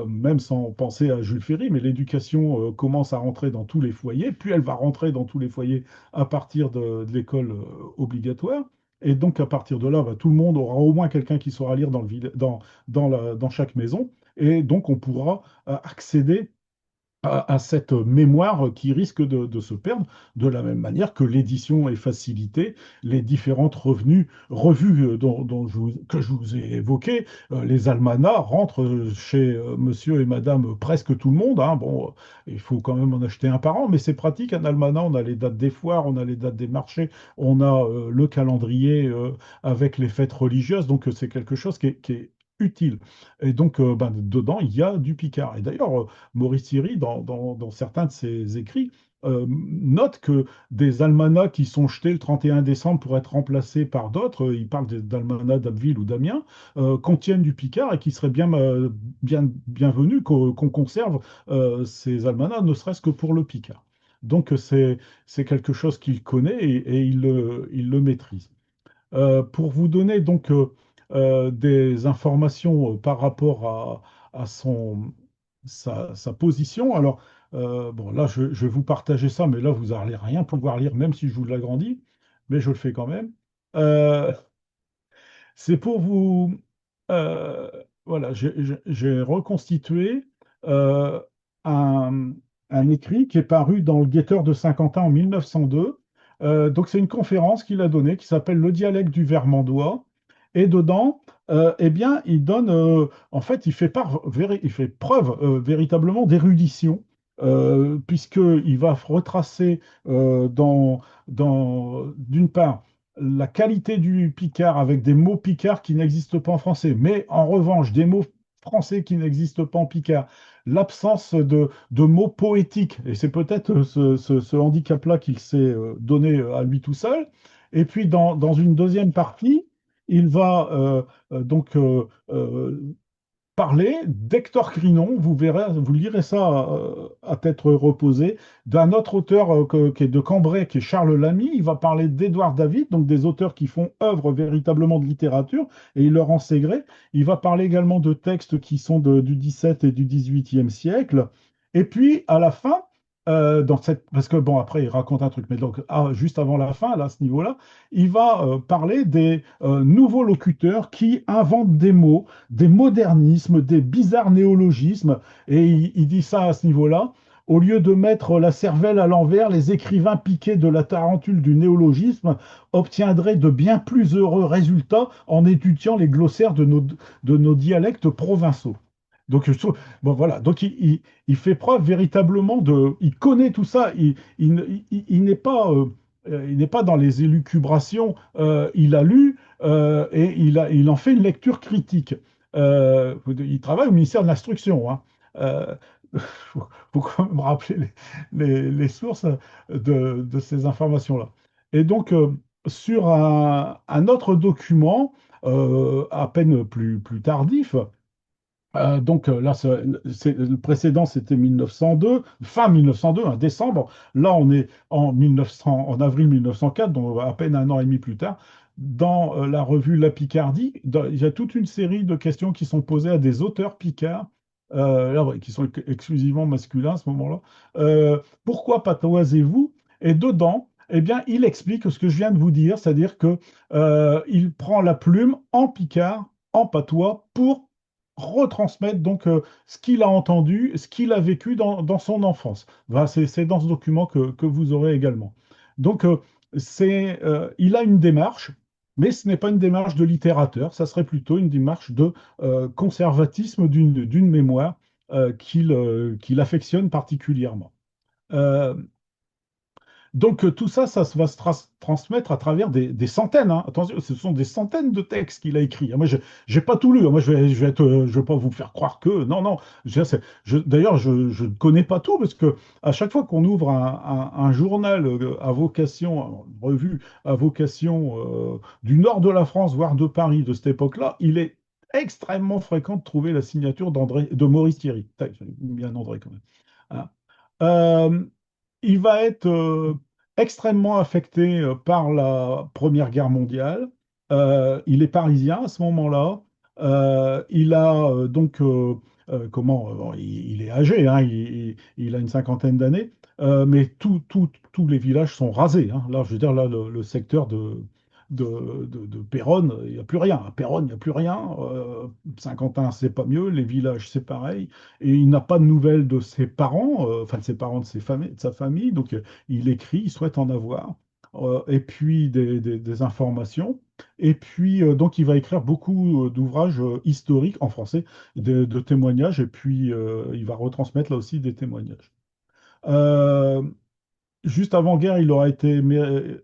même sans penser à Jules Ferry, mais l'éducation commence à rentrer dans tous les foyers, puis elle va rentrer dans tous les foyers à partir de l'école obligatoire. Et donc, à partir de là, bah, tout le monde aura au moins quelqu'un qui saura lire dans chaque maison. Et donc, on pourra accéder à cette mémoire qui risque de se perdre, de la même manière que l'édition est facilitée, les différentes revues que je vous ai évoquées, les almanachs rentrent chez monsieur et madame presque tout le monde, hein. Bon, il faut quand même en acheter un par an, mais c'est pratique, un almanach, on a les dates des foires, on a les dates des marchés, on a le calendrier avec les fêtes religieuses, donc c'est quelque chose qui est utile. Et donc, ben, dedans, il y a du Picard. Et d'ailleurs, Maurice Thierry, dans certains de ses écrits, note que des almanachs qui sont jetés le 31 décembre pour être remplacés par d'autres, il parle d'almanachs d'Abbeville ou d'Amiens, contiennent du Picard et qu'il serait bienvenu qu'on conserve ces almanachs, ne serait-ce que pour le Picard. Donc c'est quelque chose qu'il connaît et il le maîtrise. Pour vous donner donc des informations par rapport à sa position. Alors, bon, là, je vais vous partager ça, mais là, vous n'allez rien pouvoir lire, même si je vous l'agrandis, mais je le fais quand même. Euh, c'est pour vous... euh, voilà, j'ai reconstitué euh, un, un écrit qui est paru dans le Guetteur de Saint-Quentin en 1902. Donc, c'est une conférence qu'il a donnée qui s'appelle Le dialecte du vermandois. Et dedans, eh bien, il donne, en fait, il fait preuve véritablement d'érudition, puisqu'il va retracer d'une part, la qualité du picard avec des mots picards qui n'existent pas en français, mais en revanche, des mots français qui n'existent pas en picard, l'absence de mots poétiques, et c'est peut-être ce handicap-là qu'il s'est donné à lui tout seul. Et puis, dans une deuxième partie, il va parler d'Hector Crinon, vous verrez, vous lirez ça à tête reposée, d'un autre auteur qui est de Cambrai, qui est Charles Lamy. Il va parler d'Édouard David, donc des auteurs qui font œuvre véritablement de littérature, et il leur en sait gré. Il va parler également de textes qui sont du XVIIe et du XVIIIe siècle. Et puis, à la fin, parce que, bon, après, il raconte un truc, mais donc, juste avant la fin, là, à ce niveau-là, il va parler des nouveaux locuteurs qui inventent des mots, des modernismes, des bizarres néologismes, et il dit ça à ce niveau-là. Au lieu de mettre la cervelle à l'envers, les écrivains piqués de la tarentule du néologisme obtiendraient de bien plus heureux résultats en étudiant les glossaires de nos dialectes provençaux. Donc, bon, voilà. Donc, il fait preuve véritablement il connaît tout ça. Il n'est pas, il n'est pas dans les élucubrations. Il a lu et il en fait une lecture critique. Il travaille au ministère de l'Instruction, hein. Euh, faut quand même rappeler les sources de ces informations-là. Et donc, sur un autre document, à peine plus tardif, Là, le précédent, c'était 1902, fin 1902, hein, décembre. Là, on est en 1900, en avril 1904, donc à peine un an et demi plus tard. Dans la revue La Picardie, il y a toute une série de questions qui sont posées à des auteurs picards, là, ouais, qui sont exclusivement masculins à ce moment-là. Pourquoi patoisez-vous? Et dedans, eh bien, il explique ce que je viens de vous dire, c'est-à-dire que il prend la plume en picard, en patois, pour retransmettre donc ce qu'il a entendu, ce qu'il a vécu dans son enfance. Voilà, c'est dans ce document que vous aurez également. Donc, il a une démarche, mais ce n'est pas une démarche de littérateur, ça serait plutôt une démarche de conservatisme d'une mémoire qu'il affectionne particulièrement. Euh, donc tout ça, ça va se transmettre à travers des centaines, hein. Attention, ce sont des centaines de textes qu'il a écrits. Moi, je n'ai pas tout lu, hein. Moi, je vais pas vous faire croire que... Non, non. D'ailleurs, je ne connais pas tout, parce que à chaque fois qu'on ouvre un journal à vocation, une revue à vocation du nord de la France, voire de Paris de cette époque-là, il est extrêmement fréquent de trouver la signature de Maurice Thierry. Putain, j'ai mis bien André quand même. Hein. Euh, il va être extrêmement affecté par la Première Guerre mondiale. Il est parisien à ce moment-là. Il a bon, il est âgé, hein, il a une cinquantaine d'années, mais tous les villages sont rasés, hein. Là, je veux dire, là, le secteur de Péronne, il n'y a plus rien. À Péronne, il n'y a plus rien. Saint-Quentin, c'est pas mieux. Les villages, c'est pareil. Et il n'a pas de nouvelles de ses parents, enfin de ses parents, de sa famille. Donc il écrit, il souhaite en avoir. Et puis des informations. Et puis donc il va écrire beaucoup d'ouvrages historiques en français, de témoignages. Et puis il va retransmettre là aussi des témoignages. Euh, Juste avant-guerre, il aura été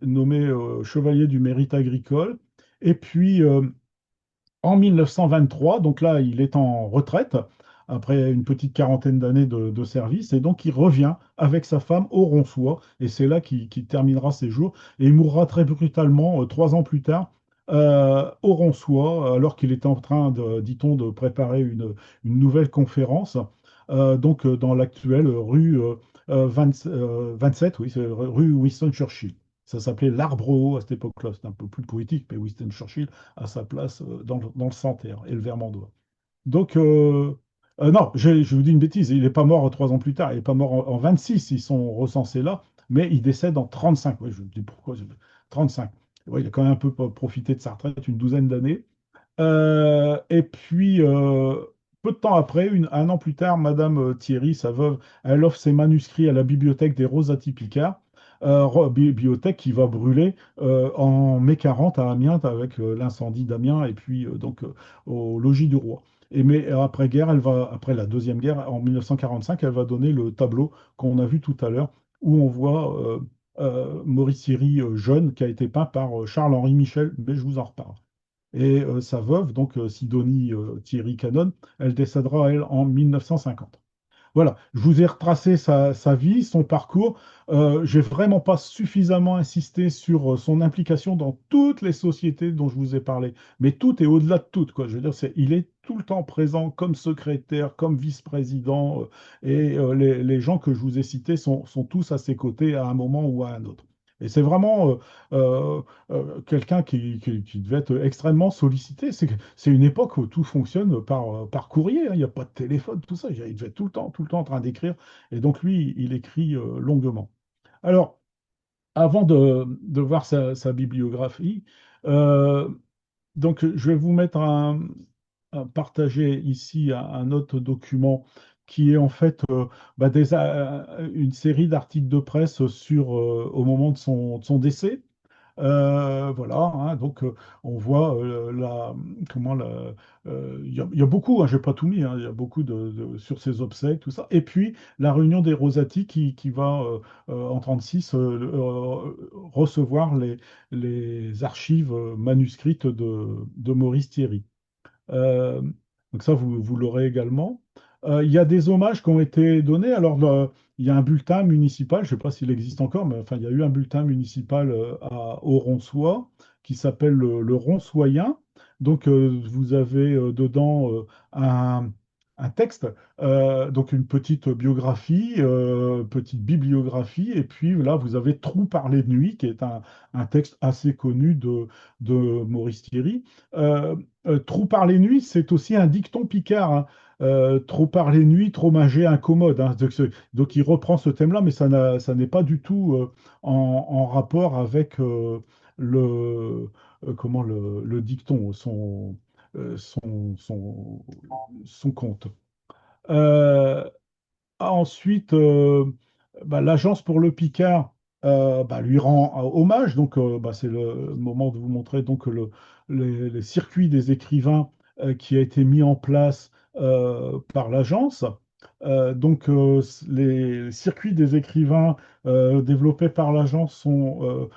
nommé chevalier du mérite agricole. Et puis en 1923, donc là, il est en retraite après une petite quarantaine d'années de service, et donc il revient avec sa femme au Ronsois, et c'est là qu'il terminera ses jours, et il mourra très brutalement 3 ans plus tard au Ronsois, alors qu'il était en train, dit-on, de préparer une nouvelle conférence, dans l'actuelle rue 27, oui, c'est rue Winston Churchill. Ça s'appelait l'Arbre Haut à cette époque-là, c'était un peu plus poétique, mais Winston Churchill à sa place dans le Santerre et le Vermandois. Donc, non, je vous dis une bêtise, il n'est pas mort 3 ans plus tard, il n'est pas mort en 26, ils sont recensés là, mais il décède en 35. Oui, je vous dis pourquoi, 35. Ouais, il a quand même un peu profité de sa retraite, une douzaine d'années. Et puis, peu de temps après, un an plus tard, Madame Thierry, sa veuve, elle offre ses manuscrits à la bibliothèque des Rosati Picard, bibliothèque qui va brûler en mai 40 à Amiens avec l'incendie d'Amiens et puis au logis du roi. Mais après-guerre, après la Deuxième Guerre, en 1945, elle va donner le tableau qu'on a vu tout à l'heure, où on voit Maurice Thierry jeune, qui a été peint par Charles-Henri Michel, mais je vous en reparle. Et sa veuve, donc Sidonie Thierry Canon, elle décédera, elle, en 1950. Voilà, je vous ai retracé sa vie, son parcours. J'ai vraiment pas suffisamment insisté sur son implication dans toutes les sociétés dont je vous ai parlé. Mais tout est au-delà de tout, quoi. Je veux dire, il est tout le temps présent comme secrétaire, comme vice-président, et les gens que je vous ai cités sont tous à ses côtés à un moment ou à un autre. Et c'est vraiment quelqu'un qui devait être extrêmement sollicité. C'est une époque où tout fonctionne par courrier, hein. Il n'y a pas de téléphone, tout ça. Il devait être tout le temps en train d'écrire. Et donc, lui, il écrit longuement. Alors, avant de voir sa bibliographie, euh, donc je vais vous mettre partager ici un autre document qui est en fait une série d'articles de presse au moment de son décès. Voilà, hein, donc on voit il y a beaucoup, hein, j'ai pas tout mis, hein, il y a beaucoup sur ces obsèques, tout ça. Et puis la réunion des Rosati qui va en 36 recevoir les archives manuscrites de Maurice Thierry. Euh, donc ça, vous l'aurez également. Il y a des hommages qui ont été donnés. Alors, il y a un bulletin municipal, je ne sais pas s'il existe encore, mais enfin, il y a eu un bulletin municipal au Ronsois qui s'appelle le Ronsoyen. Donc, vous avez dedans un texte, donc une petite biographie, petite bibliographie, et puis là, vous avez Trou par les nuits, qui est un texte assez connu de Maurice Thierry. Euh, Trou par les nuits, c'est aussi un dicton picard, hein. Trop par les nuits, trop manger incommode, hein. Donc, il reprend ce thème-là, mais ça n'est pas du tout en rapport avec le, le dicton, son compte. Euh, Ensuite, l'Agence pour le Picard lui rend hommage. Donc, c'est le moment de vous montrer donc les circuits des écrivains qui a été mis en place par l'agence. Les circuits des écrivains développés par l'agence sont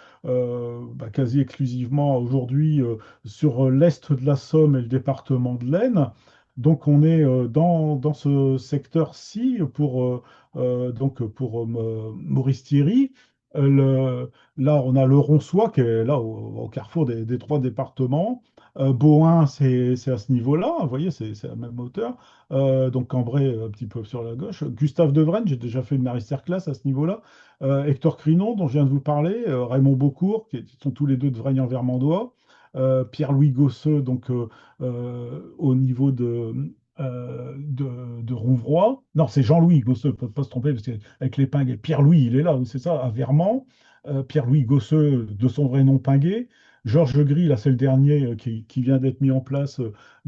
quasi exclusivement aujourd'hui sur l'est de la Somme et le département de l'Aisne. Donc on est dans ce secteur-ci pour Maurice Thierry. Là, on a le Ronçois qui est là au carrefour des trois départements. Bohain, c'est à ce niveau-là, vous voyez, c'est à la même hauteur. Donc Cambrai, un petit peu sur la gauche. Gustave Devraine, j'ai déjà fait une masterclass à ce niveau-là. Hector Crinon, dont je viens de vous parler. Raymond Beaucourt, qui sont tous les deux de Vraignan-Vermandois. Pierre-Louis Gosseux, donc au niveau de Rouvroy. Non, c'est Jean-Louis Gosseux, il ne faut pas se tromper, parce qu'avec les Pinguet, Pierre-Louis, il est là, oui, c'est ça, à Vermand. Pierre-Louis Gosseux, de son vrai nom Pinguet. Georges Gris, là, c'est le dernier qui vient d'être mis en place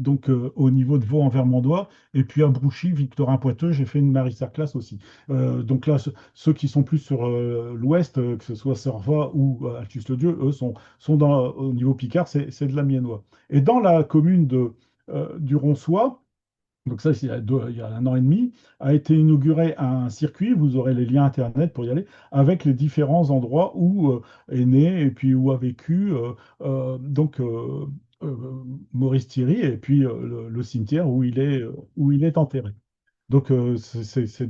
au niveau de Vaux-en-Vermandois. Et puis à Brouchy, Victorin Poiteux, j'ai fait une masterclass aussi. Donc là, ceux qui sont plus sur l'ouest, que ce soit Servat ou Altus-le-Dieu, eux sont au niveau Picard, c'est de la Miennois. Et dans la commune du Ronçois, donc ça, c'est il y a un an et demi, a été inauguré un circuit, vous aurez les liens Internet pour y aller, avec les différents endroits où est né et puis où a vécu Maurice Thierry et puis le cimetière où il est enterré. Donc, c'est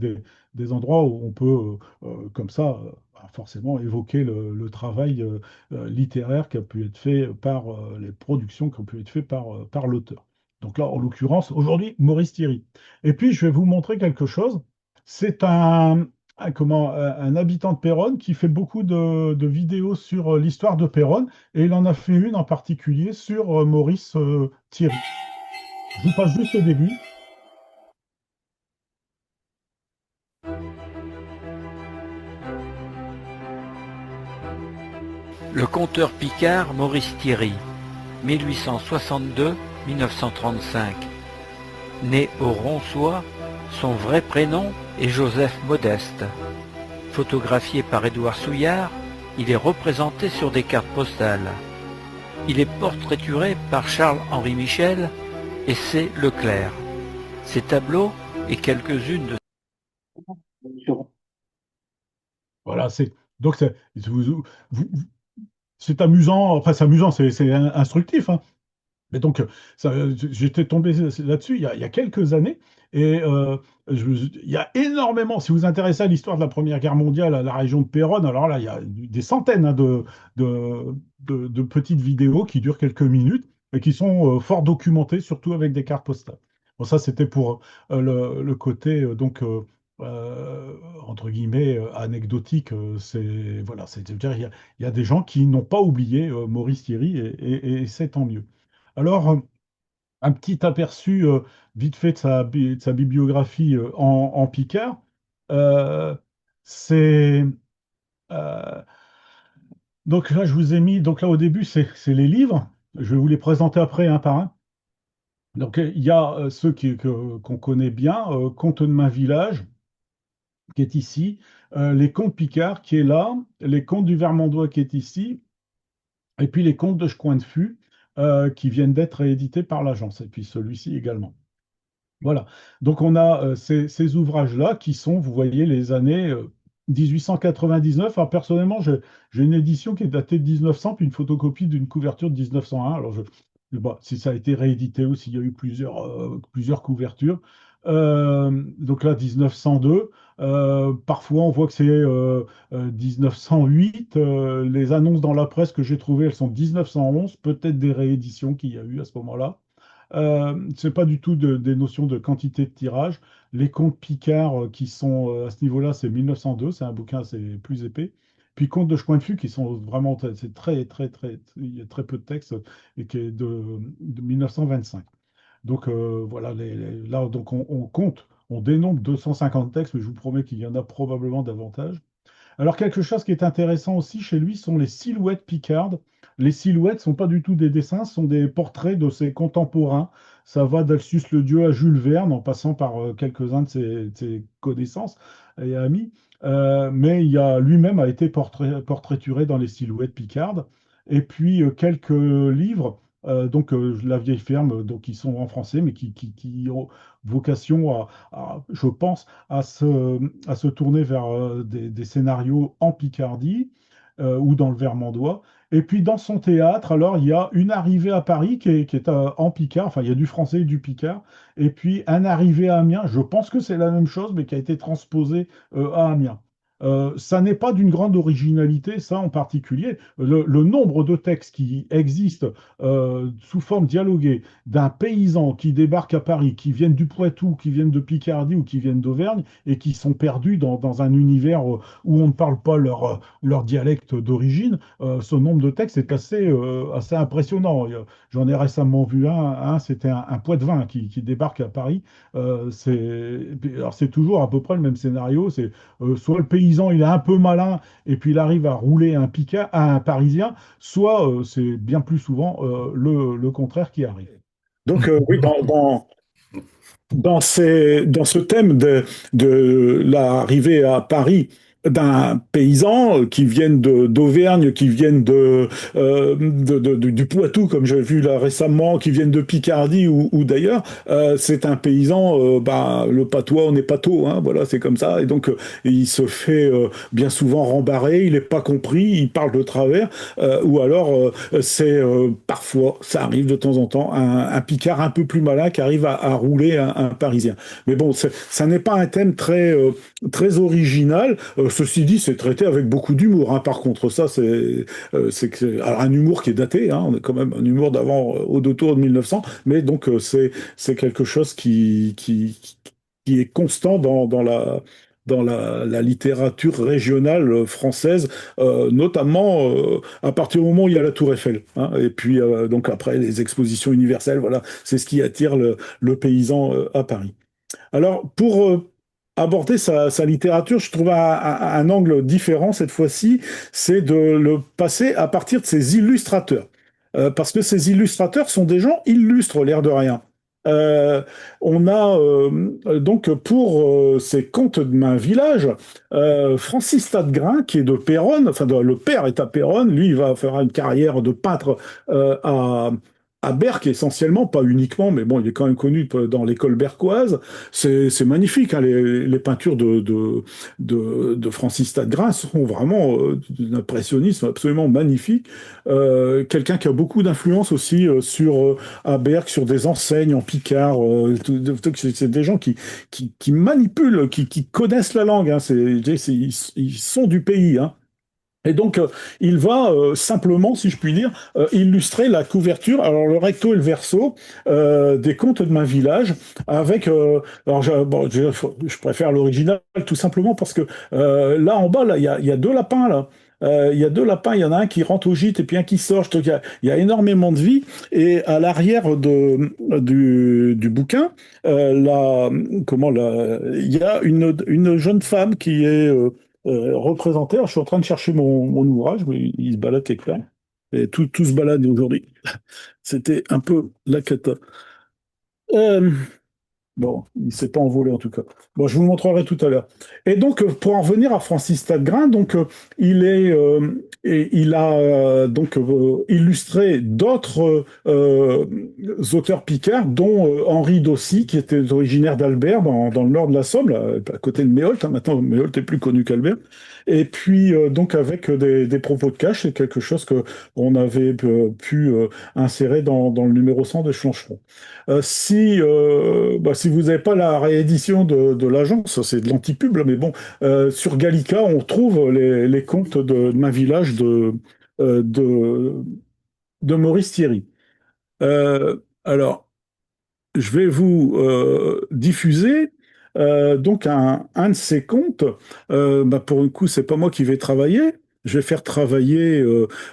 des endroits où on peut, comme ça, forcément évoquer le travail littéraire qui a pu être fait par les productions qui ont pu être faites par l'auteur. Donc là, en l'occurrence, aujourd'hui, Maurice Thierry. Et puis, je vais vous montrer quelque chose. C'est un habitant de Péronne qui fait beaucoup de vidéos sur l'histoire de Péronne, et il en a fait une en particulier sur Maurice Thierry. Je vous passe juste le début. Le conteur picard Maurice Thierry, 1862-1935. Né au Ronçois, son vrai prénom est Joseph Modeste. Photographié par Édouard Souillard, il est représenté sur des cartes postales. Il est portraituré par Charles-Henri Michel et C. Leclerc. Ses tableaux et quelques-unes de Voilà, donc vous- c'est amusant, enfin c'est amusant, c'est instructif, hein. Mais donc, j'étais tombé là-dessus il y a quelques années, et il y a énormément, si vous vous intéressez à l'histoire de la Première Guerre mondiale, à la région de Péronne, alors là, il y a des centaines hein, de petites vidéos qui durent quelques minutes et qui sont fort documentées, surtout avec des cartes postales. Bon, ça, c'était pour le côté, entre guillemets, anecdotique. Voilà, c'est-à-dire, il y a des gens qui n'ont pas oublié Maurice Thierry, et c'est tant mieux. Alors, un petit aperçu vite fait de sa bibliographie en Picard. Euh, c'est euh, donc là, je vous ai mis donc là au début, c'est les livres. Je vais vous les présenter après un par un. Donc il y a ceux qu'on connaît bien, Contes de Main Village qui est ici, les Contes Picard qui est là, les Contes du Vermandois qui est ici, et puis les Contes de Checoin de Fût qui viennent d'être réédités par l'agence, et puis celui-ci également. Voilà. Donc on a ces ouvrages-là qui sont, vous voyez, les années 1899. Alors personnellement, j'ai une édition qui est datée de 1900, puis une photocopie d'une couverture de 1901. Alors bon, si ça a été réédité ou s'il y a eu plusieurs couvertures. Donc là, 1902. Parfois, on voit que c'est 1908. Les annonces dans la presse que j'ai trouvées, elles sont 1911. Peut-être des rééditions qu'il y a eu à ce moment-là. C'est pas du tout des notions de quantité de tirage. Les contes Picard qui sont à ce niveau-là, c'est 1902, c'est un bouquin, c'est plus épais. Puis Contes de Choix-de-Fût qui sont vraiment, c'est il y a très peu de texte et qui est de 1925. Donc voilà, là donc on compte, on dénombre 250 textes, mais je vous promets qu'il y en a probablement davantage. Alors, quelque chose qui est intéressant aussi chez lui sont les silhouettes picardes. Les silhouettes ne sont pas du tout des dessins, ce sont des portraits de ses contemporains. Ça va d'Alcius le Dieu à Jules Verne, en passant par quelques-uns de ses connaissances et amis. Mais lui-même a été portraituré dans les silhouettes picardes. Et puis, quelques livres, La vieille ferme, donc, qui sont en français, mais qui ont vocation je pense, à se tourner vers des scénarios en Picardie ou dans le Vermandois. Et puis dans son théâtre, alors il y a une arrivée à Paris qui est en Picard, enfin il y a du français et du Picard, et puis un arrivé à Amiens, je pense que c'est la même chose, mais qui a été transposé à Amiens. Ça n'est pas d'une grande originalité, ça en particulier. Le nombre de textes qui existent sous forme dialoguée d'un paysan qui débarque à Paris, qui viennent du Poitou, qui viennent de Picardie ou qui viennent d'Auvergne et qui sont perdus dans un univers où on ne parle pas leur dialecte d'origine, ce nombre de textes est assez impressionnant. J'en ai récemment vu c'était un Poitevin qui débarque à Paris. Alors c'est toujours à peu près le même scénario. C'est soit le paysan il est un peu malin et puis il arrive à rouler un Parisien, soit c'est bien plus souvent le contraire qui arrive. Donc, oui, dans ce thème de l'arrivée à Paris d'un paysan qui viennent d'Auvergne, qui viennent du Poitou, comme j'ai vu là récemment, qui viennent de Picardie ou d'ailleurs, c'est un paysan, le patois, on est pâteau, hein, voilà, c'est comme ça. Et donc, il se fait bien souvent rembarrer, il n'est pas compris, il parle de travers, ou alors c'est parfois, ça arrive de temps en temps, un Picard un peu plus malin qui arrive à rouler un Parisien. Mais bon, ça n'est pas un thème très original. Ceci dit, c'est traité avec beaucoup d'humour, hein. Par contre, ça, alors un humour qui est daté, hein. On est quand même un humour d'avant, autour de 1900, mais donc c'est quelque chose qui est constant dans la littérature régionale française, notamment à partir du moment où il y a la Tour Eiffel, hein. Et puis donc après les expositions universelles, voilà, c'est ce qui attire le paysan à Paris. Alors, pour aborder sa littérature, je trouve un angle différent cette fois-ci, c'est de le passer à partir de ses illustrateurs. Parce que ces illustrateurs sont des gens illustres, l'air de rien. Euh, on a donc pour ces contes de Main Village, Francis Stadgrin, qui est de Péronne, enfin le père est à Péronne, lui il va faire une carrière de peintre à Berck essentiellement, pas uniquement, mais bon, il est quand même connu dans l'école berquoise. C'est magnifique, hein, les peintures de Francis Stadgrin sont vraiment d'un impressionnisme absolument magnifique. Quelqu'un qui a beaucoup d'influence aussi à Berck, sur des enseignes en Picard. C'est des gens qui manipulent, qui connaissent la langue, hein. Ils sont du pays, hein. Et donc, il va simplement, si je puis dire, illustrer la couverture, alors le recto et le verso, des contes de Main Village, avec, alors je préfère l'original tout simplement parce que là en bas, là, il y a deux lapins là. Il y a deux lapins, il y en a un qui rentre au gîte et puis un qui sort. Il y a énormément de vie. Et à l'arrière du bouquin, il y a une jeune femme qui est représentée. Alors, je suis en train de chercher mon ouvrage, mais il se balade quelque part. Et tout se balade aujourd'hui. C'était un peu la cata. Euh, Bon, il ne s'est pas envolé en tout cas. Bon, je vous le montrerai tout à l'heure. Et donc, pour en revenir à Francis Stadgrin, donc il a donc illustré d'autres auteurs picards, dont Henri Dossi, qui était originaire d'Albert, dans le nord de la Somme, là, à côté de Méholt. Hein. Maintenant, Méholt est plus connu qu'Albert. Et puis, donc, avec des propos de cash, c'est quelque chose que on avait pu insérer dans le numéro 100 de Flancheron. Si vous n'avez pas la réédition de l'agence, c'est de l'antipub, là, mais bon, sur Gallica, on trouve les contes de Main Village de Maurice Thierry. Alors, je vais vous diffuser donc un de ces contes. Bah, pour le coup, c'est pas moi qui vais travailler. Je vais faire travailler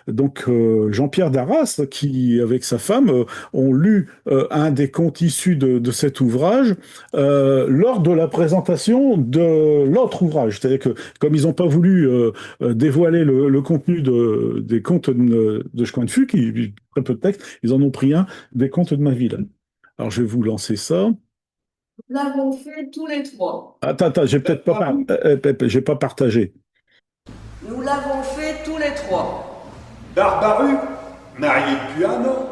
Jean-Pierre Darras, qui, avec sa femme, ont lu un des contes issus de cet ouvrage lors de la présentation de l'autre ouvrage. C'est-à-dire que, comme ils n'ont pas voulu dévoiler le contenu des contes de Checoin de Fou, qui très peu de texte, ils en ont pris un des contes de ma ville. Alors, je vais vous lancer ça. Nous l'avons fait tous les trois. Attends, j'ai peut-être j'ai pas partagé. Nous l'avons fait tous les trois. Barbaru, marié depuis un an,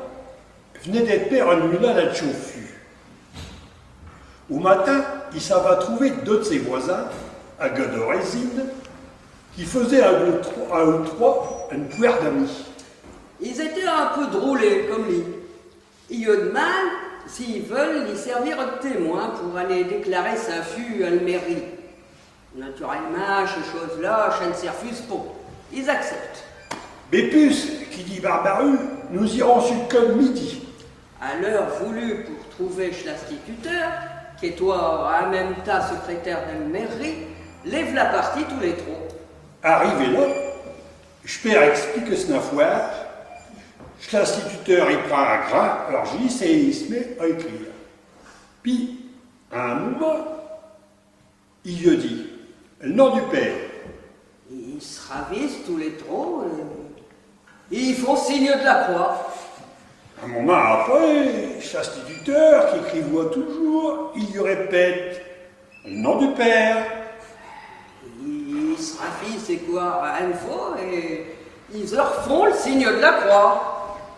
venait d'être père une nuit là de chauffu. Au matin, il s'en va trouver deux de ses voisins, à Godorésine, qui faisaient un ou trois une poire d'amis. Ils étaient un peu drôlés comme lui. Il y a de mal s'ils veulent y servir de témoin pour aller déclarer sa fût à la mairie. Naturellement, ces choses-là, je ne s'y refuse pas. Ils acceptent. Bépus, qui dit Barbaru, nous irons sur comme midi. À l'heure voulue pour trouver l'instituteur, qui est toi en même temps secrétaire de la mairie, lève la partie tous les trois. Arrivé là, je père explique ce foire. L'instituteur, il prend un grain, alors je lis et il se met à écrire. Puis, à un moment, il lui dit le nom du père. Ils se ravissent tous les trois et ils font signe de la croix. Un moment après, l'instituteur, qui écrivoit toujours, il lui répète le nom du père. Ils se ravissent et quoi une fois et ils leur font le signe de la croix.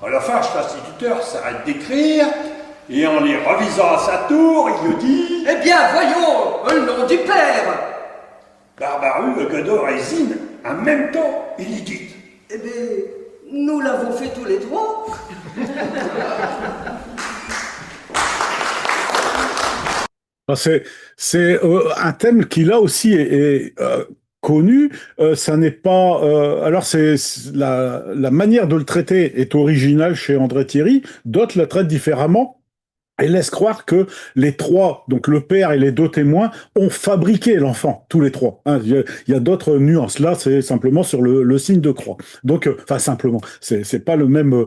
À la fin, l'instituteur s'arrête d'écrire et en les revisant à sa tour, il lui dit Eh bien, voyons le nom du père. Barbaru, Godor et Zine, en même temps, il y dit Eh bien, nous l'avons fait tous les trois. C'est un thème qui là aussi est connu. Ça n'est pas. Alors la manière de le traiter est originale chez André Thierry. D'autres la traitent différemment. Et laisse croire que les trois, donc le père et les deux témoins, ont fabriqué l'enfant, tous les trois. Hein, il y a d'autres nuances. Là, c'est simplement sur le signe de croix. Donc, enfin simplement, c'est pas le même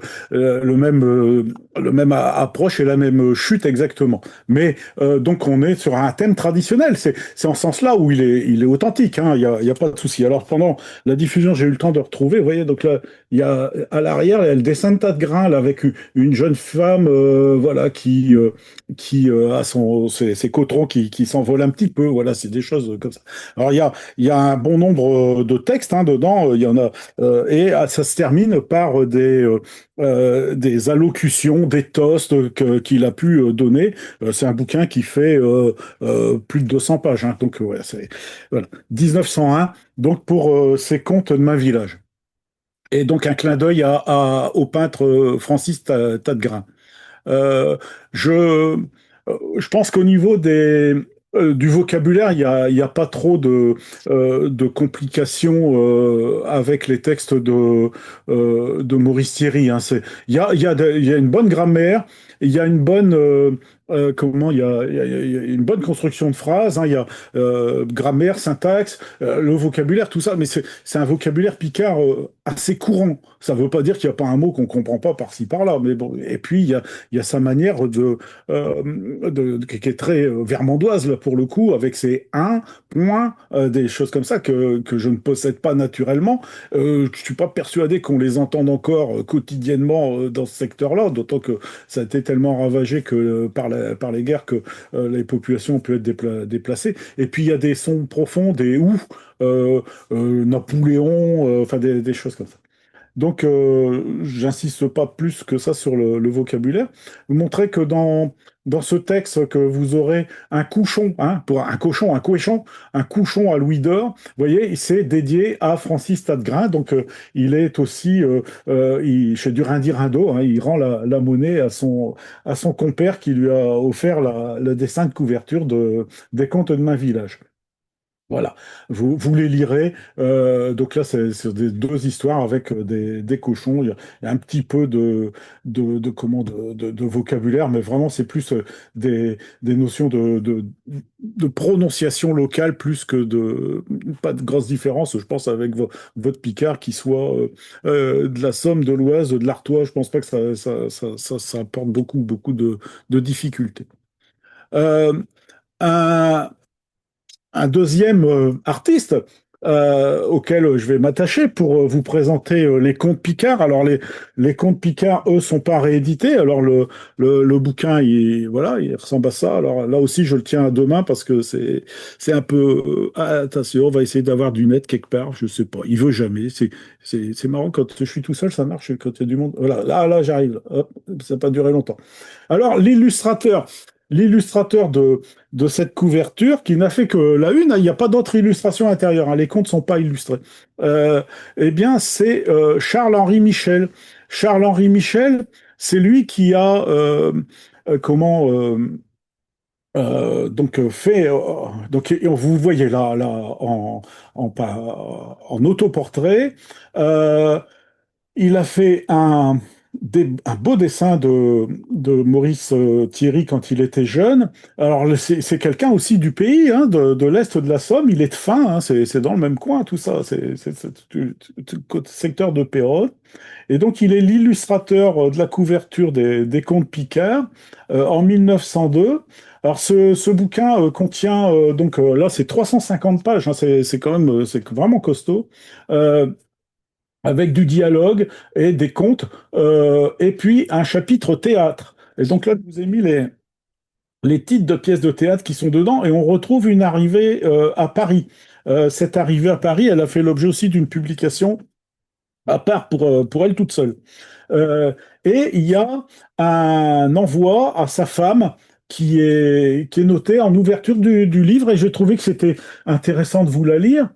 approche et la même chute exactement. Mais donc on est sur un thème traditionnel. C'est en ce sens-là où il est authentique. Hein, il y a pas de souci. Alors pendant la diffusion, j'ai eu le temps de retrouver. Vous voyez, donc là, il y a à l'arrière, il y a le dessin de tas de grains là, avec une jeune femme, voilà, qui a ses côterons qui s'envolent un petit peu. Voilà, c'est des choses comme ça. Alors il y a un bon nombre de textes hein, dedans. Il y en a et ça se termine par des allocutions, des toasts qu'il a pu donner. C'est un bouquin qui fait plus de 200 pages. Hein, donc ouais, c'est voilà 1901. Donc pour ces contes de ma village. Et donc un clin d'œil au peintre Francis Tadgrain. Euh, je, je pense qu'au niveau du vocabulaire, il y a pas trop de complications avec les textes de Maurice Thierry. Hein. Il y a une bonne grammaire, il y a une bonne il y a une bonne construction de phrases. Hein. Il y a grammaire, syntaxe, le vocabulaire, tout ça. Mais c'est un vocabulaire picard assez courant. Ça ne veut pas dire qu'il n'y a pas un mot qu'on comprend pas par-ci par-là. Mais bon. Et puis il y a sa manière qui est très vermandoise là pour le coup, avec ses un, point, des choses comme ça que je ne possède pas naturellement. Je suis pas persuadé qu'on les entende encore quotidiennement dans ce secteur-là, d'autant que ça a été tellement ravagé que par les guerres que les populations ont pu être déplacées. Et puis il y a des sons profonds, des ouf, Napoléon, enfin des choses comme ça. Donc, j'insiste pas plus que ça sur le vocabulaire. Vous montrez que dans ce texte, que vous aurez un couchon, hein, pour un couchon à Louis d'Or. Vous voyez, c'est dédié à Francis Tadgrain. Donc, il est aussi chez Durindi-Rindo. Hein, il rend la monnaie à son compère qui lui a offert le dessin de couverture des contes de Main Village. Voilà, vous les lirez. Donc là, c'est deux histoires avec des cochons. Il y a un petit peu de vocabulaire, mais vraiment, c'est plus des notions de prononciation locale plus que pas de grosses différences. Je pense avec votre Picard qui soit de la Somme, de l'Oise, de l'Artois. Je pense pas que ça apporte beaucoup de difficultés. Euh, un, un deuxième artiste auquel je vais m'attacher pour vous présenter les contes Picard. Alors les contes Picard, eux, sont pas réédités. Alors le bouquin, voilà, il ressemble à ça. Alors là aussi, je le tiens à deux mains parce que c'est un peu attention, on va essayer d'avoir du net quelque part. Je sais pas. Il veut jamais. C'est marrant quand je suis tout seul, ça marche. Quand il y a du monde, voilà, là j'arrive. Hop, ça n'a pas duré longtemps. Alors l'illustrateur de cette couverture, qui n'a fait que la une, hein, il n'y a pas d'autres illustrations intérieures, hein, les contes ne sont pas illustrés. Eh bien, c'est Charles-Henri Michel. Charles-Henri Michel, c'est lui qui a comment donc fait donc et vous voyez là en autoportrait. Euh, il a fait un beau dessin de Maurice Thierry quand il était jeune. Alors, c'est quelqu'un aussi du pays, hein, de l'Est de la Somme. Il est de Fain, hein, c'est dans le même coin, tout ça. C'est tout le secteur de Péronne. Et donc, il est l'illustrateur de la couverture des Contes Picard en 1902. Alors, ce bouquin contient, là, c'est 350 pages, hein, c'est quand même, c'est vraiment costaud. Euh, avec du dialogue et des contes, et puis un chapitre théâtre. Et donc là, je vous ai mis les titres de pièces de théâtre qui sont dedans, et on retrouve une arrivée à Paris. Cette arrivée à Paris, elle a fait l'objet aussi d'une publication à part pour elle toute seule. Et il y a un envoi à sa femme qui est noté en ouverture du livre, et j'ai trouvé que c'était intéressant de vous la lire,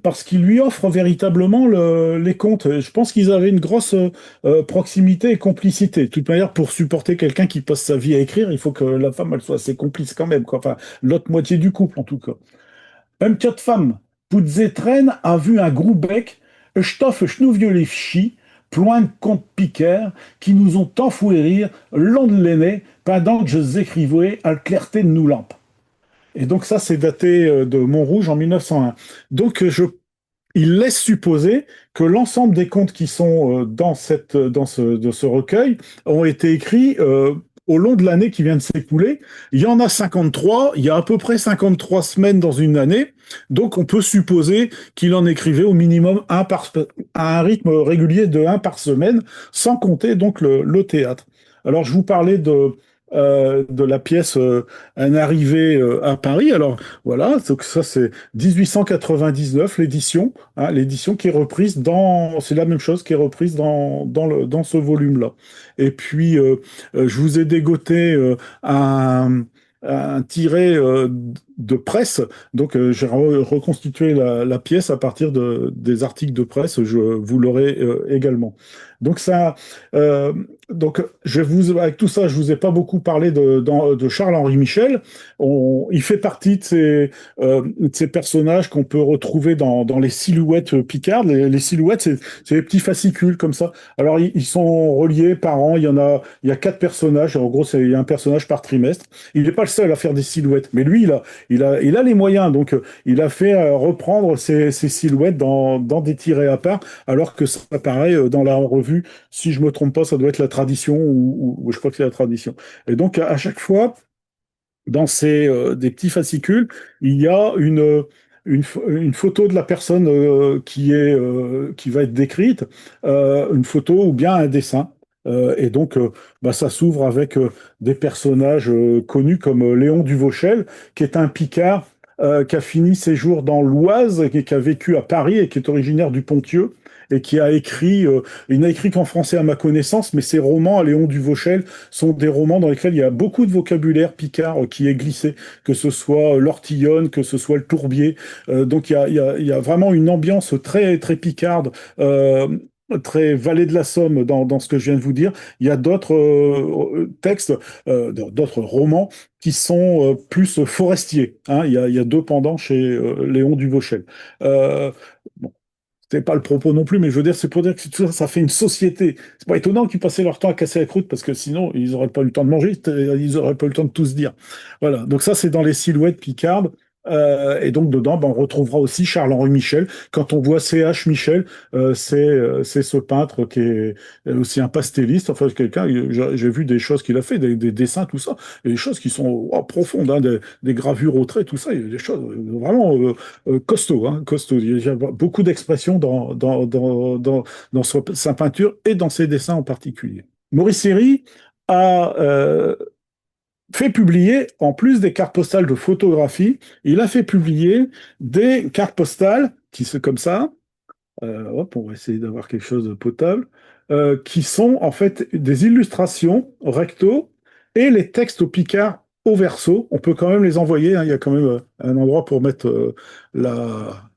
parce qu'il lui offre véritablement les contes. Et je pense qu'ils avaient une grosse proximité et complicité. De toute manière, pour supporter quelqu'un qui passe sa vie à écrire, il faut que la femme elle soit assez complice quand même, quoi. Enfin, l'autre moitié du couple, en tout cas. Une petite femme, Poudzetren a vu un gros bec, stoff schnouviolet fchi, plein de contes piqueurs qui nous ont tant foué rire, long de l'aîné, pendant que je écrivais à la clarté de nos lampes. Et donc ça, c'est daté de Montrouge en 1901. Donc il laisse supposer que l'ensemble des contes qui sont de ce recueil ont été écrits au long de l'année qui vient de s'écouler. Il y en a 53, il y a à peu près 53 semaines dans une année, donc on peut supposer qu'il en écrivait au minimum à un rythme régulier de un par semaine, sans compter donc le théâtre. Alors je vous parlais de la pièce Un arrivé à Paris. Alors voilà, donc ça c'est 1899, l'édition, hein, l'édition qui est reprise c'est la même chose qui est reprise dans ce volume-là. Et puis, je vous ai dégoté un tiret de presse. Donc, j'ai reconstitué la pièce à partir des articles de presse. Je vous l'aurai également. Donc, euh, avec tout ça, je vous ai pas beaucoup parlé de Charles-Henri Michel. Il fait partie de ces personnages qu'on peut retrouver dans les silhouettes picardes. Les silhouettes, c'est des petits fascicules comme ça. Alors, ils sont reliés par an. Il y a 4 personnages. En gros, il y a un personnage par trimestre. Il n'est pas le seul à faire des silhouettes, mais lui, il a les moyens. Donc, il a fait reprendre ces silhouettes dans des tirets à part, alors que ça apparaît dans la revue. Si je me trompe pas, ça doit être la tradition, ou je crois que c'est la tradition. Et donc, à chaque fois, dans des petits fascicules, il y a une photo de la personne qui va être décrite, une photo ou bien un dessin. Et donc, ça s'ouvre avec des personnages connus comme Léon Duvauchel, qui est un Picard qui a fini ses jours dans l'Oise, qui a vécu à Paris et qui est originaire du Ponthieu, et qui a écrit, il n'a écrit qu'en français à ma connaissance, mais ses romans à Léon Duvauchel sont des romans dans lesquels il y a beaucoup de vocabulaire picard qui est glissé, que ce soit l'ortillonne, que ce soit le tourbier. Donc il y a vraiment une ambiance très, très picarde. très Vallée de la Somme dans ce que je viens de vous dire. Il y a d'autres textes, d'autres romans qui sont plus forestiers, hein. Il y a deux pendants chez Léon Duvauchel. Euh, bon, c'est pas le propos non plus, mais je veux dire, c'est pour dire que tout ça, ça fait une société. C'est pas étonnant qu'ils passaient leur temps à casser la croûte parce que sinon, ils n'auraient pas eu le temps de manger, ils n'auraient pas eu le temps de tout se dire. Voilà. Donc ça, c'est dans les Silhouettes picardes. Et donc dedans, ben, on retrouvera aussi Charles-Henri Michel. Quand on voit C.H. Michel, c'est ce peintre qui est aussi un pastelliste, enfin quelqu'un, j'ai vu des choses qu'il a fait, des dessins, tout ça, et des choses qui sont profondes, hein, des gravures au trait, tout ça, il y a des choses vraiment costaud, hein, costaud. Il y a beaucoup d'expressions dans sa peinture et dans ses dessins en particulier. Maurice Herry a fait publier, en plus des cartes postales de photographie, il a fait publier des cartes postales qui sont comme ça. Hop, on va essayer d'avoir quelque chose de potable, qui sont en fait des illustrations au recto et les textes au picard au verso. On peut quand même les envoyer, hein, il y a quand même un endroit pour mettre la.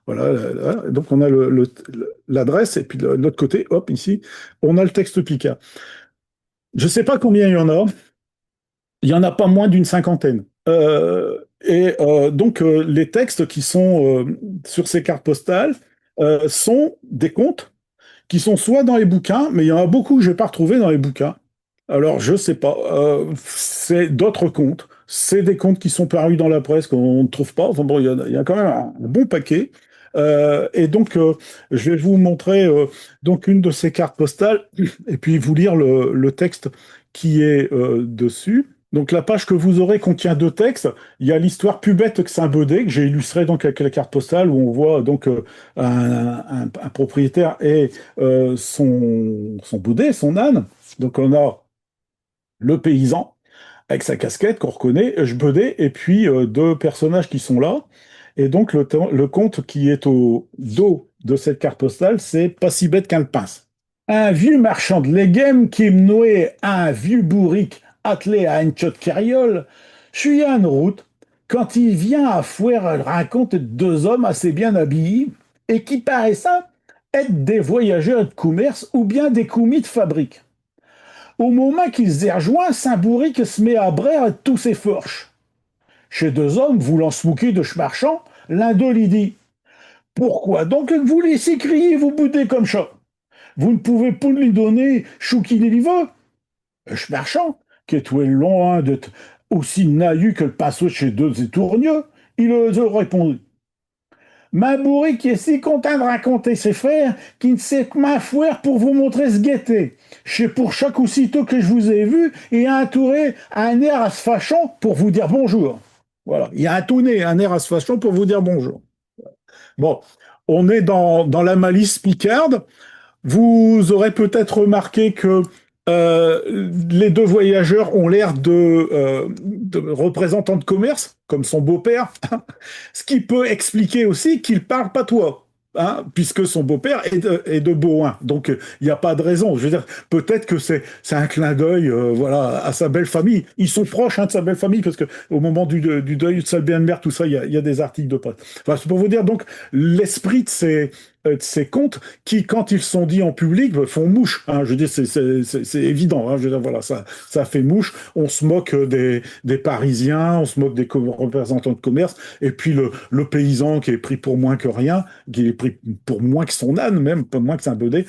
Voilà, donc on a l'adresse et puis de l'autre côté, hop, ici, on a le texte picard. Je ne sais pas combien il y en a, il n'y en a pas moins d'une cinquantaine. Donc, les textes qui sont sur ces cartes postales sont des contes qui sont soit dans les bouquins, mais il y en a beaucoup que je n'ai pas retrouvé dans les bouquins. Alors, je ne sais pas. C'est d'autres contes. C'est des contes qui sont parus dans la presse qu'on ne trouve pas. Enfin bon, il y a quand même un bon paquet. Et donc, je vais vous montrer donc une de ces cartes postales et puis vous lire le texte qui est dessus. Donc, la page que vous aurez contient deux textes. Il y a l'histoire plus bête que Saint-Baudet, que j'ai illustré donc avec la carte postale, où on voit donc un propriétaire et son baudet, son âne. Donc, on a le paysan avec sa casquette qu'on reconnaît, Baudet, et puis deux personnages qui sont là. Et donc, le conte qui est au dos de cette carte postale, c'est Pas si bête qu'un pince. Un vieux marchand de légumes qui me nouait un vieux bourrique attelé à une chotte carriole, je suis en route quand il vient à foire raconte deux hommes assez bien habillés et qui paraissent être des voyageurs de commerce ou bien des commis de fabrique. Au moment qu'ils y rejoignent, Saint-Bourrique se met à brère de tous ses forches. Chez deux hommes voulant se moquer de marchand, l'un d'eux lui dit pourquoi donc vous laissez crier vous boudez comme ça? Vous ne pouvez pas lui donner chou qu'il y veut. Marchand, qui est loin d'être aussi naïf que le pinceau de chez deux étourgneux, il répondit ma bourrée qui est si content de raconter ses frères, qui ne sait que ma fouère pour vous montrer ce guetté. C'est pour chaque aussitôt que je vous ai vu, et un touré, un air à se fâchant pour vous dire bonjour. Voilà, il y a un tourné, un air à se fâchant pour vous dire bonjour. Bon, on est dans la malice picarde. Vous aurez peut-être remarqué que les deux voyageurs ont l'air de représentants de commerce, comme son beau-père, ce qui peut expliquer aussi qu'il parle patois. Hein, puisque son beau-père est de Beauhain. Donc, il n'y a pas de raison. Je veux dire, peut-être que c'est un clin d'œil voilà, à sa belle famille. Ils sont proches hein, de sa belle famille, parce qu'au moment du deuil de sa belle-mère, tout ça, il y a des articles de presse. Enfin, c'est pour vous dire, donc, l'esprit de ces contes qui, quand ils sont dits en public, font mouche. Hein. Je veux dire, c'est évident. Hein. Je veux dire, voilà, ça fait mouche. On se moque des Parisiens, on se moque des représentants de commerce, et puis le paysan qui est pris pour moins que rien, qui est pris pour moins que son âne, même, pas moins que Saint-Baudet,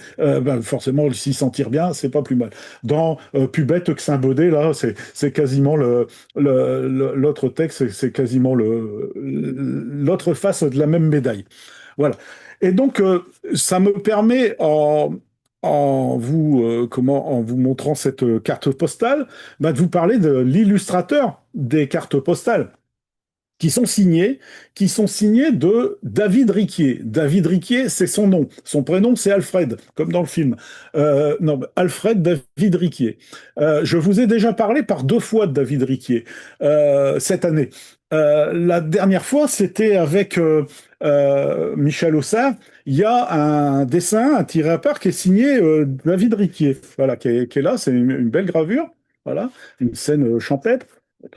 forcément, s'y sentir bien, c'est pas plus mal. Dans Plus bête que Saint-Baudet, là, c'est quasiment l'autre texte, c'est quasiment l'autre face de la même médaille. Voilà. Et donc, ça me permet, en vous montrant cette carte postale, de vous parler de l'illustrateur des cartes postales qui sont signés de David Riquier. David Riquier, c'est son nom. Son prénom, c'est Alfred, comme dans le film. Non, Alfred David Riquier. Je vous ai déjà parlé par deux fois de David Riquier cette année. La dernière fois, c'était avec Michel Aussard. Il y a un dessin, un tiré à part qui est signé David Riquier. Voilà, qui est là. C'est une belle gravure. Voilà, une scène champêtre.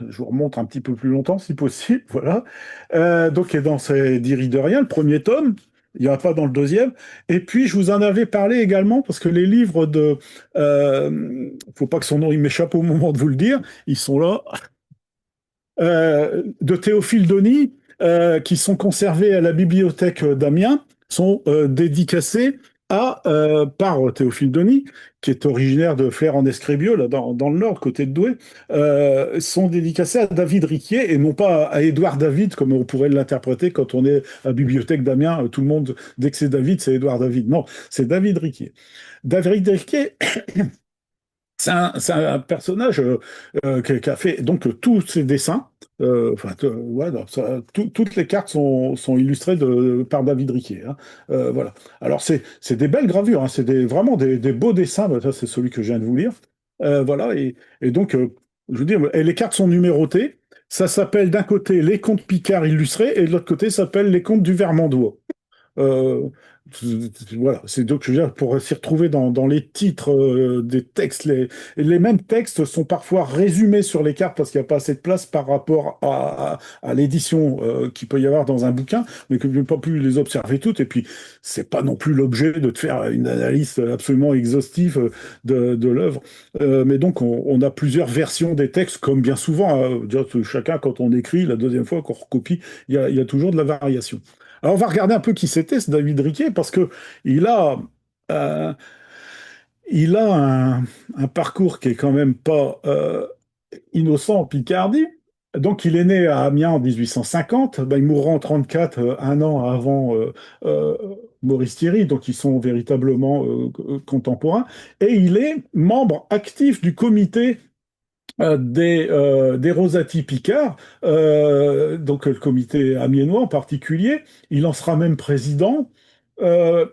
Je vous remontre un petit peu plus longtemps, si possible. Voilà. Donc, est dans ses Dix Rides de rien, le premier tome. Il n'y en a pas dans le deuxième. Et puis, je vous en avais parlé également parce que les livres de... faut pas que son nom il m'échappe au moment de vous le dire. Ils sont là. De Théophile Denis, qui sont conservés à la bibliothèque d'Amiens, sont dédicacés par Théophile Denis, qui est originaire de Flers-en-Escrébieux, là, dans le Nord, côté de Douai, sont dédicacés à David Riquier et non pas à Édouard David, comme on pourrait l'interpréter quand on est à la bibliothèque d'Amiens. Tout le monde, dès que c'est David, c'est Édouard David. Non, c'est David Riquier. David Riquier, c'est un personnage qui a fait donc tous ses dessins. Ouais, non, toutes les cartes sont illustrées par David Riquier, hein. Voilà. Alors c'est des belles gravures, hein, c'est vraiment des beaux dessins. Bah, ça c'est celui que je viens de vous lire. Voilà. Et donc je veux dire, et les cartes sont numérotées. Ça s'appelle d'un côté les contes Picard illustrés et de l'autre côté ça s'appelle les contes du Vermandois. Euh, voilà, c'est donc je veux dire, pour s'y retrouver dans les titres des textes, les mêmes textes sont parfois résumés sur les cartes parce qu'il n'y a pas assez de place par rapport à l'édition qu'il peut y avoir dans un bouquin, mais que je n'ai pas pu les observer toutes. Et puis, c'est pas non plus l'objet de te faire une analyse absolument exhaustive de l'œuvre. Mais donc, on a plusieurs versions des textes, comme bien souvent, hein. Chacun, quand on écrit, la deuxième fois qu'on recopie, il y a toujours de la variation. Alors, on va regarder un peu qui c'était ce David Riquet, parce que il a, euh, il a un parcours qui est quand même pas innocent en Picardie. Donc, il est né à Amiens en 1850. Ben, il mourra en 34, un an avant euh, Maurice Thierry. Donc, ils sont véritablement contemporains. Et il est membre actif du comité des Rosati Picard, donc le comité amiénois en particulier. Il en sera même président. Euh,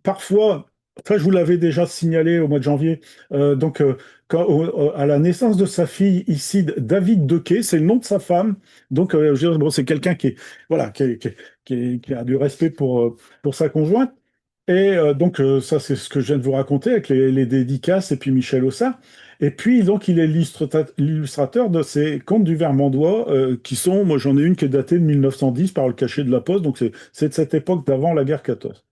Parfois, ça je vous l'avais déjà signalé au mois de janvier, donc à la naissance de sa fille ici, David Dequet, c'est le nom de sa femme. Donc je veux dire, bon, c'est quelqu'un qui est, voilà, qui a du respect pour sa conjointe. Et donc, ça, c'est ce que je viens de vous raconter avec les dédicaces et puis Michel Ossat. Et puis, donc, il est l'illustrateur de ces contes du Vermandois qui sont, moi, j'en ai une qui est datée de 1910 par le cachet de la Poste, donc c'est de cette époque d'avant la guerre 14.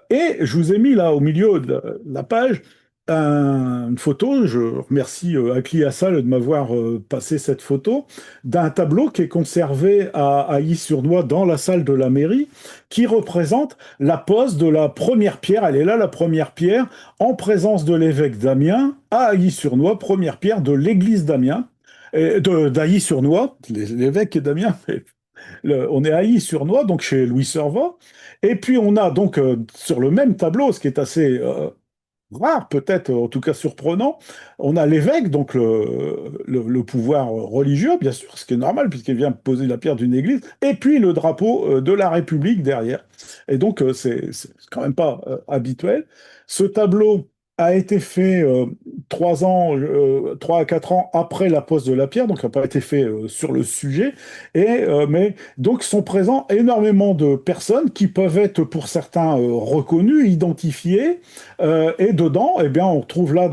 Et je vous ai mis là au milieu de la page une photo. Je remercie Akli Assal de m'avoir passé cette photo d'un tableau qui est conservé à Ailly-sur-Noix dans la salle de la mairie, qui représente la pose de la première pierre. Elle est là, la première pierre, en présence de l'évêque d'Amiens à Ailly-sur-Noix, première pierre de l'église d'Amiens, d'Ailly-sur-Noix, l'évêque est d'Amiens. On est à Ailly-sur-Noix, donc chez Louis Servat. Et puis on a donc sur le même tableau, ce qui est assez rare, peut-être en tout cas surprenant, on a l'évêque, donc le pouvoir religieux, bien sûr, ce qui est normal puisqu'il vient poser la pierre d'une église, et puis le drapeau de la République derrière. Et donc c'est quand même pas habituel. Ce tableau a été fait 3 ans, 3 à 4 ans après la pose de la pierre, donc ça n'a pas été fait sur le sujet. Mais donc sont présents énormément de personnes qui peuvent être pour certains reconnues, identifiées, et dedans, eh bien, on retrouve là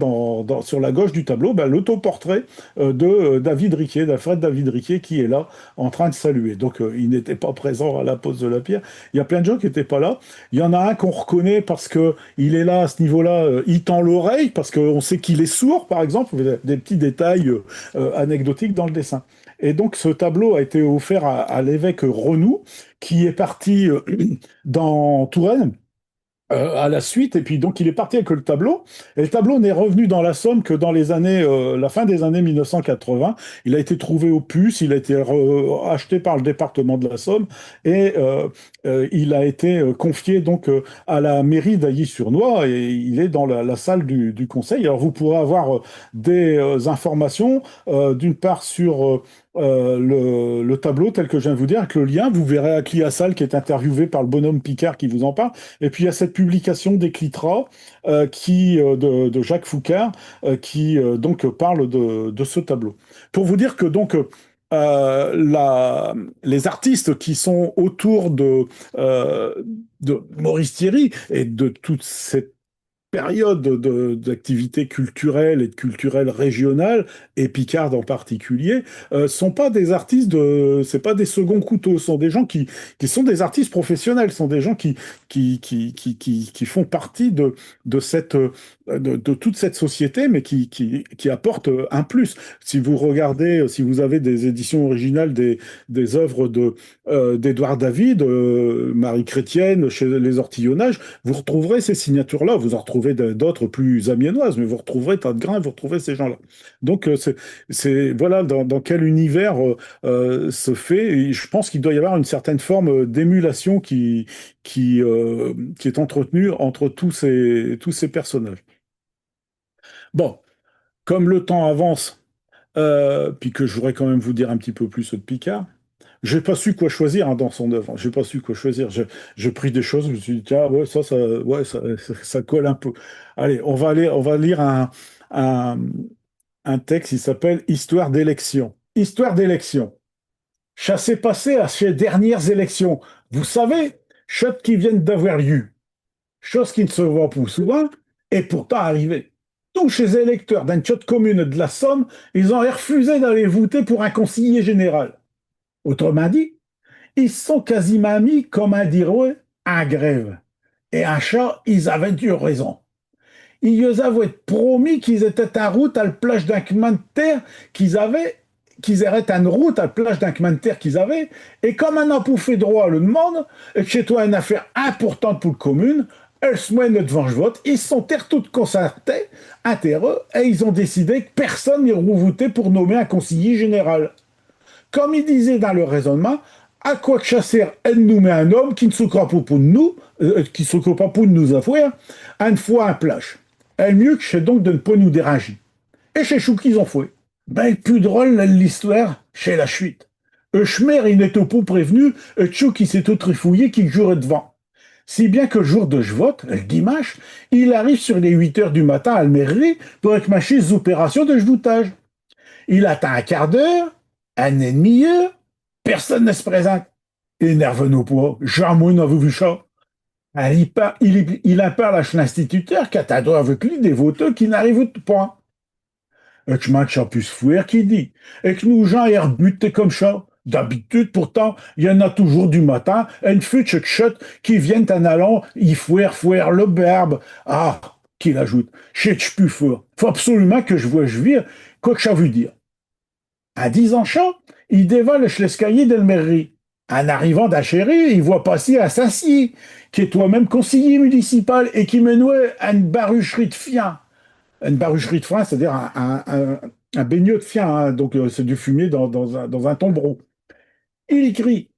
sur la gauche du tableau ben, l'autoportrait de David Riquier, d'Alfred David Riquier, qui est là en train de saluer. Donc il n'était pas présent à la pose de la pierre. Il y a plein de gens qui n'étaient pas là. Il y en a un qu'on reconnaît parce que il est là à ce niveau-là, il tend l'oreille parce qu'on sait qu'il est sourd, par exemple. Des petits détails anecdotiques dans le dessin. Et donc, ce tableau a été offert à l'évêque Renou, qui est parti dans Touraine à la suite. Et puis, donc, il est parti avec le tableau. Et le tableau n'est revenu dans la Somme que dans la fin des années 1980. Il a été trouvé au Puce, il a été acheté par le département de la Somme et il a été confié donc à la mairie d'Ailly-sur-Noix et il est dans la salle du conseil. Alors, vous pourrez avoir des informations, d'une part sur le tableau tel que je viens de vous dire, avec le lien. Vous verrez Akli Assal qui est interviewé par le bonhomme Picard qui vous en parle. Et puis il y a cette publication d'Eclitra de Jacques Foucard qui donc parle de ce tableau. Pour vous dire que donc les artistes qui sont autour de Maurice Thierry et de toute cette période d'activité culturelle et de culturelle régionale, et Picard en particulier, sont pas des artistes c'est pas des seconds couteaux, ce sont des gens qui sont des artistes professionnels, sont des gens qui font partie de toute cette société, mais qui apportent un plus. Si vous regardez, si vous avez des éditions originales des œuvres d'Édouard David, Marie Chrétienne, chez les Ortillonnages, vous retrouverez ces signatures-là. Vous en retrouvez d'autres plus amiénoises, mais vous retrouverez tas de grains, vous retrouverez ces gens-là. Donc, voilà dans quel univers se fait. Et je pense qu'il doit y avoir une certaine forme d'émulation qui est entretenue entre tous ces personnages. Bon, comme le temps avance, puis que je voudrais quand même vous dire un petit peu plus de Picard, j'ai pas su quoi choisir, hein, dans son œuvre. J'ai pas su quoi choisir. J'ai pris des choses, je me suis dit, tiens, ouais, ouais, ça colle un peu. Allez, on va lire un, un texte qui s'appelle Histoire d'élection. Histoire d'élection. Chassez passé à ces dernières élections. Vous savez, choses qui viennent d'avoir lieu. Chose qui ne se voit pas souvent, et pourtant arrivée. Tous ces électeurs d'une petite commune de la Somme, ils ont refusé d'aller voter pour un conseiller général. Autrement dit, ils sont quasiment mis, comme un dirait, en grève. Et un chat, ils avaient dû raison. Ils avaient promis qu'ils étaient en route à la plage d'un chemin de terre qu'ils iraient en route à la plage d'un chemin de terre qu'ils avaient, et comme un empouffé droit le demande, et que chez toi une affaire importante pour la commune, elles se mettent devant le vote, ils se sont toutes concertés, intérêts, et ils ont décidé que personne n'irait voter pour nommer un conseiller général. Comme il disait dans le raisonnement, à quoi que chasser, elle nous met un homme qui ne s'occupe pas pour nous, qui s'occupe pas pour nous affaires, une fois un plage. Elle mieux que c'est donc de ne pas nous déranger. Et chez Chou qu'ils ont fait. Ben, le plus drôle de l'histoire, c'est la chute. Schmer, il n'était pas prévenu, Chou qui s'est tout trifouillé qu'il jouerait devant. Si bien que le jour de je vote, le dimanche, il arrive sur les 8 heures du matin à la mairie pour écmacher les opérations de votage. Il attend un quart d'heure, un et demi-heure, personne ne se présente. Énerve-nous pas, jamais n'a vu ça. Il en parle à l'instituteur qui attendait avec lui des voteurs qui n'arrivent pas. Et que je m'en plus fouer qui dit. Et que nous gens hier butés comme ça. D'habitude, pourtant, il y en a toujours du matin, une fuite qui viennent en allant, ils fouèrent le berbe. Ah, qu'il ajoute, je plus fort. Faut absolument que je vire, quoi que ça veut dire. À 10 ans chat, il dévale l'escalier de la mairie. En arrivant d'Achéry, il voit passer un Sassier, qui est toi-même conseiller municipal et qui me nouait à une barucherie de fiens. Une barucherie de fiens, c'est-à-dire un baigneux de fiens, hein, donc c'est du fumier dans un tombereau. Il crie: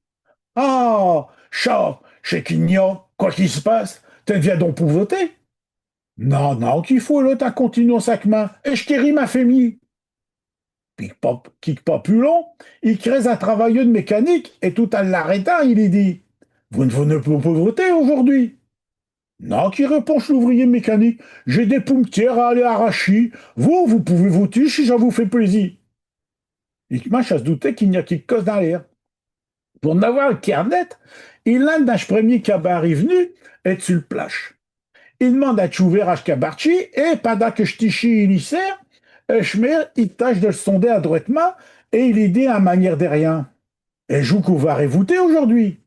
Ah, chat, chez Quignon, quoi qu'il se passe, tu viens donc pour voter? Non, non, qu'il faut l'autre à continuer en sac main, et je t'ai ma famille. Qui pas plus long, il crée un travailleur de mécanique et tout en l'arrêtant, il lui dit: Vous ne venez pas voter aujourd'hui? Non, qui répond l'ouvrier mécanique: J'ai des pompetières à aller arracher. Vous pouvez voter si ça vous fait plaisir. Il commence à se douter qu'il n'y a quelque chose dans l'air. Pour n'avoir le carnet, il lance dans le premier cabaret venu et tu le plache. Il demande à Tchouver à Cabarchi et pendant que Ch'tichi il y sert, Schmer, il tâche de le sonder adroitement et il lui dit en manière de rien: Et joue qu'on va révoter aujourd'hui.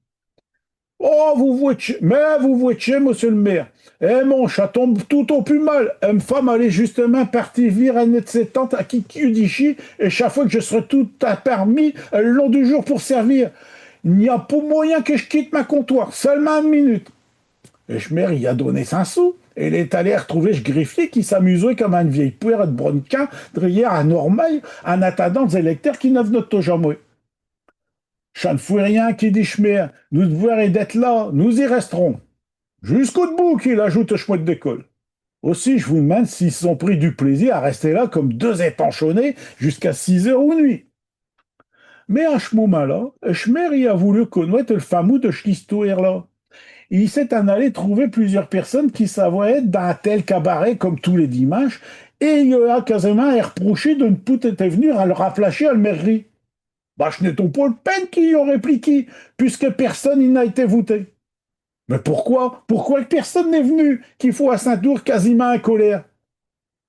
Oh, vous voyez, monsieur le maire. Eh, mon chat tombe tout au plus mal. Une femme allait justement partir vivre à notre ses tantes à Kikiudichi et chaque fois que je serai tout à permis le long du jour pour servir. Il n'y a pas moyen que je quitte ma comptoir, seulement une minute. Et Schmer, il a donné 5 sous. Et il est allé retrouver ce griffier qui s'amusait comme une vieille puère de bronquin derrière à Normail en attendant des électeurs qui ne venaient jamais. Ça ne fout rien, qui dit Schmer. Nous devoir d'être là, nous y resterons. Jusqu'au bout, qu'il ajoute chouette d'école. Aussi, je vous demande s'ils se sont pris du plaisir à rester là comme deux épanchonnés jusqu'à 6 heures ou nuit. Mais à ce moment-là, Schmer y a voulu connaître le fameux de l'histoire-là. Il s'est en allé trouver plusieurs personnes qui savaient être dans un tel cabaret comme tous les dimanches, et il a quasiment reproché de ne pas être venu à le raflacher à la mairie. Bah, je n'étais pas le peine qu'il y aurait répliqué, puisque personne n'a été voté. Mais pourquoi? Pourquoi que personne n'est venu? Qu'il faut à Saint-Ours quasiment un colère.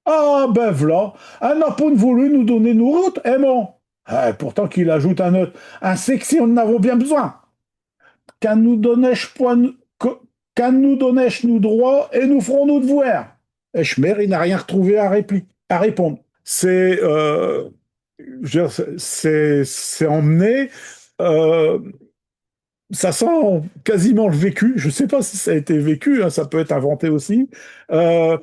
Ah, ben voilà, un n'a pas voulu nous donner nos routes, aimons. Pourtant qu'il ajoute un autre. Un sexy, on en avons bien besoin. Qu'un nous donnais-je point, qu'un nous donnais-je nous droit et nous ferons nous devoirs. Et Schmer, il n'a rien retrouvé à répondre. C'est emmené. euh, Ça sent quasiment le vécu. Je ne sais pas si ça a été vécu, hein, ça peut être inventé aussi. Euh,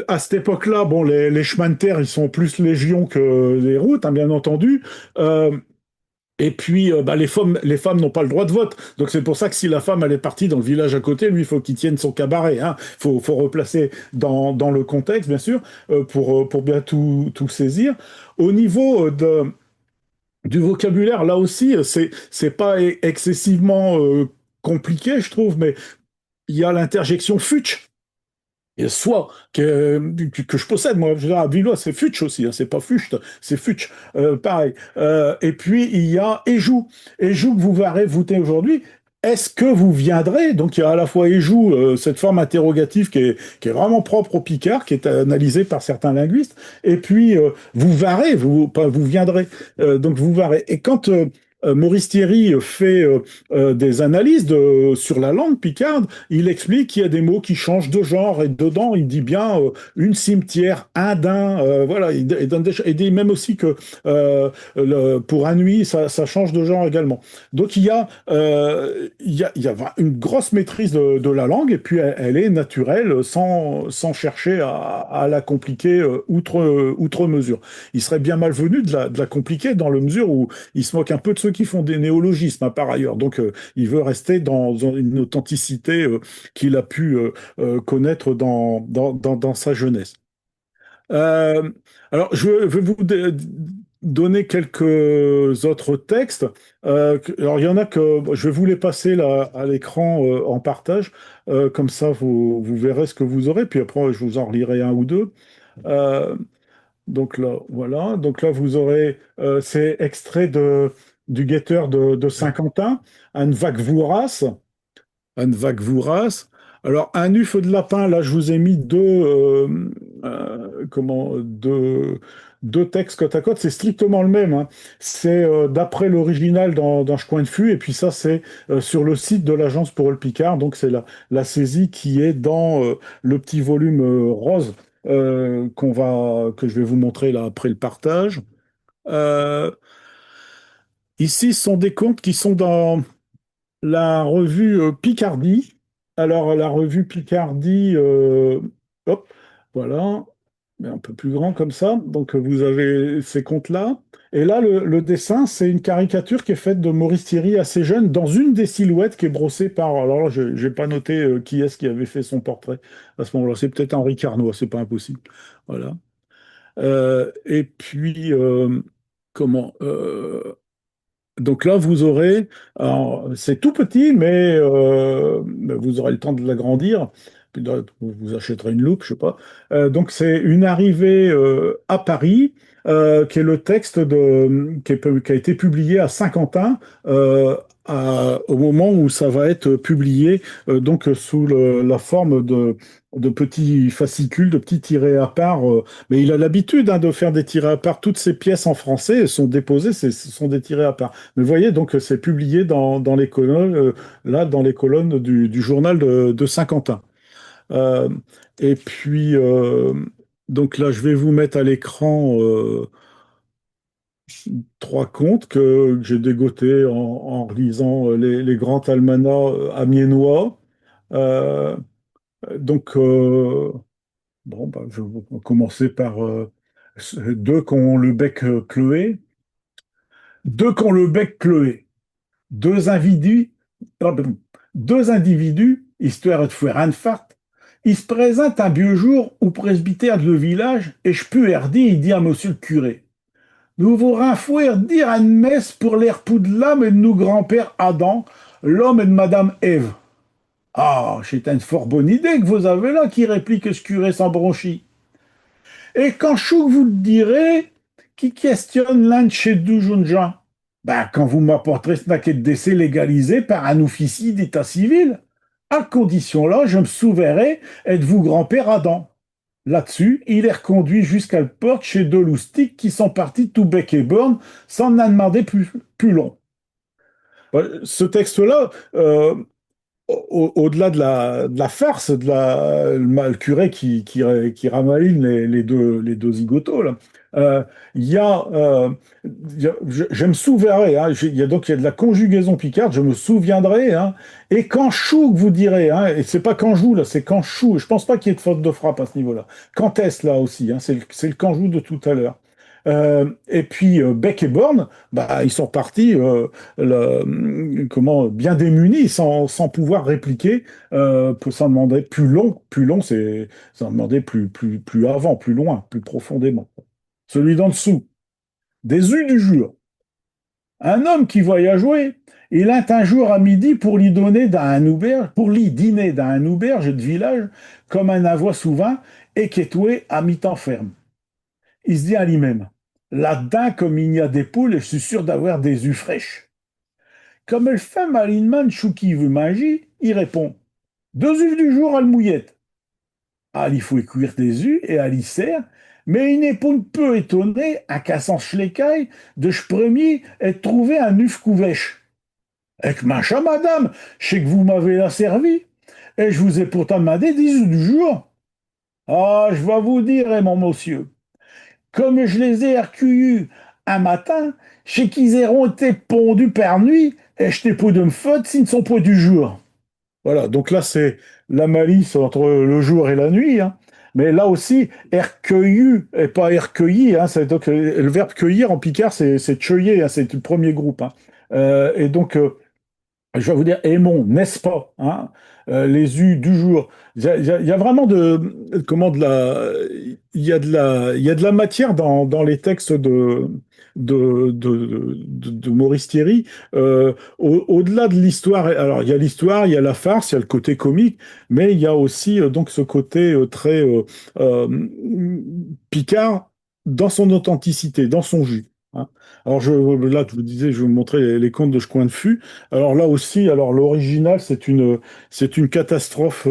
à cette époque-là, bon, les chemins de terre, ils sont plus légions que les routes, hein, bien entendu. Euh, et puis, bah, les femmes n'ont pas le droit de vote. Donc, c'est pour ça que si la femme, elle est partie dans le village à côté, lui, il faut qu'il tienne son cabaret. Hein. Faut replacer dans le contexte, bien sûr, pour bien tout saisir. Au niveau du vocabulaire, là aussi, c'est pas excessivement compliqué, je trouve, mais il y a l'interjection futch. Et soit que je possède, moi, je veux dire, à Villois, c'est futch aussi, hein, c'est pas fucht, c'est futch, pareil. Et puis, il y a éjoue. Éjoue que vous verrez voter aujourd'hui. Est-ce que vous viendrez? Donc, il y a à la fois éjoue, cette forme interrogative qui est vraiment propre au Picard, qui est analysée par certains linguistes, et puis vous verrez, pas vous viendrez. Donc, vous verrez. Et quand Maurice Thierry fait des analyses sur la langue picarde, il explique qu'il y a des mots qui changent de genre et dedans il dit bien une cimetière, un daim, voilà, il donne il dit même aussi que pour un nuit ça change de genre également. Donc il y a une grosse maîtrise de la langue et puis elle est naturelle sans chercher à la compliquer outre mesure. Il serait bien malvenu de la compliquer dans le mesure où il se moque un peu de ceux qui font des néologismes, hein, par ailleurs. Donc, il veut rester dans une authenticité qu'il a pu connaître dans sa jeunesse. Euh, alors, je vais vous donner quelques autres textes. Alors, il y en a que je vais vous les passer là à l'écran en partage. Comme ça, vous verrez ce que vous aurez. Puis après, je vous en relirai un ou deux. Euh, donc là, voilà. Donc là, vous aurez, c'est extrait du guetteur de Saint-Quentin, Anne Vacvouras. Anne Vacvouras. Alors, un uffe de lapin, là, je vous ai mis deux textes côte à côte. C'est strictement le même. Hein. C'est d'après l'original dans Je Coin de Fût, et puis ça, c'est sur le site de l'Agence pour le Picard. Donc, c'est la saisie qui est dans le petit volume rose que je vais vous montrer là après le partage. Euh, Ici, ce sont des contes qui sont dans la revue Picardie. Alors, la revue Picardie, hop, voilà, mais un peu plus grand comme ça. Donc, vous avez ces contes-là. Et là, le dessin, c'est une caricature qui est faite de Maurice Thierry assez jeune, dans une des silhouettes qui est brossée par. Alors là, je n'ai pas noté qui est-ce qui avait fait son portrait à ce moment-là. C'est peut-être Henri Carnot, c'est pas impossible. Voilà. Et puis, comment donc là, vous aurez, alors, c'est tout petit, mais vous aurez le temps de l'agrandir. Puis là, vous achèterez une loupe, je sais pas. Donc c'est une arrivée à Paris, qui est le texte qui a été publié à Saint-Quentin au moment où ça va être publié, donc sous la forme de petits fascicules, de petits tirés à part. Mais il a l'habitude de faire des tirés à part. Toutes ces pièces en français sont déposées, ce sont des tirés à part. Mais vous voyez, donc c'est publié dans les colonnes, là, dans les colonnes du journal de Saint-Quentin. Euh, et puis, donc là, je vais vous mettre à l'écran trois contes que j'ai dégotés en relisant les grands almanachs amiénois. Euh, donc, bon, bah, je vais commencer par deux qui ont le bec cloué. Deux qui ont le bec cloué. Deux individus, pardon, deux individus, histoire de faire un fart, il se présente un vieux jour au presbytère de le village et je peux dire, il dit à monsieur le curé, nous vous renfouir dire une messe pour l'air de l'âme et de nos grands-pères Adam, l'homme et de madame Ève. Ah, c'est une fort bonne idée que vous avez là, qui réplique ce curé sans bronchie. Et quand chou vous le direz, qui questionne l'un de chez deux jeunes gens, ben, quand vous m'apporterez ce naquet de décès légalisé par un officier d'état civil. À condition là, je me souverrai, êtes-vous grand-père Adam? Là-dessus, il est reconduit jusqu'à la porte chez deux loustics qui sont partis tout bec et borne sans en demander plus long. Ce texte-là, au-delà de la farce, le curé qui ramaline les deux zigotos, là, euh, il y a, je me souviendrai, hein, il y a de la conjugaison picarde, je me souviendrai, hein, et quand chou que vous direz, hein, et c'est pas quand joue là, c'est quand chou, je pense pas qu'il y ait de faute de frappe à ce niveau-là. Quand est-ce là aussi, hein, c'est le quand joue de tout à l'heure. Et puis Beck et Born, bah, ils sont partis comment, bien démunis, sans pouvoir répliquer, sans demander plus long, c'est sans demander plus avant, plus loin, plus profondément. Celui d'en dessous, des us du jour. Un homme qui voyage jouer, il vint un jour à midi pour lui dîner dans un auberge de village, comme un avoit souvent, et qui est toué à mi-temps ferme. Il se dit à lui-même, là-dedans, comme il y a des poules, je suis sûr d'avoir des œufs fraîches. Comme elle fait malinement chou qui veut manger, il répond, deux œufs du jour à la mouillette. Ah, il faut cuire des œufs et à l'y sert, mais il n'est pas peu étonné, à cassant schleckaille, de ce premier est trouvé un œuf couvèche. Et que machin, madame, je sais que vous m'avez la servi, et je vous ai pourtant demandé 10 œufs du jour. Ah, je vais vous dire, mon monsieur, comme je les ai recueillis un matin, je sais qu'ils auront été pondus par nuit, et je t'ai pas de me faute s'ils ne sont pas du jour. Voilà, donc là, c'est la malice entre le jour et la nuit, hein. Mais là aussi, recueilli et pas recueilli, hein. Donc, le verbe cueillir en picard, c'est cueillir, hein, c'est le premier groupe, hein. Et donc, je vais vous dire, aimons, n'est-ce pas, hein, les us du jour. Il y a vraiment il y a de la matière dans les textes de Maurice Thierry. Au-delà de l'histoire, alors il y a l'histoire, il y a la farce, il y a le côté comique, mais il y a aussi donc ce côté très euh, picard dans son authenticité, dans son jus, hein. Alors là, je vous disais, je vais vous montrer les contes de ce coin de fût. Alors là aussi, alors l'original, c'est une catastrophe.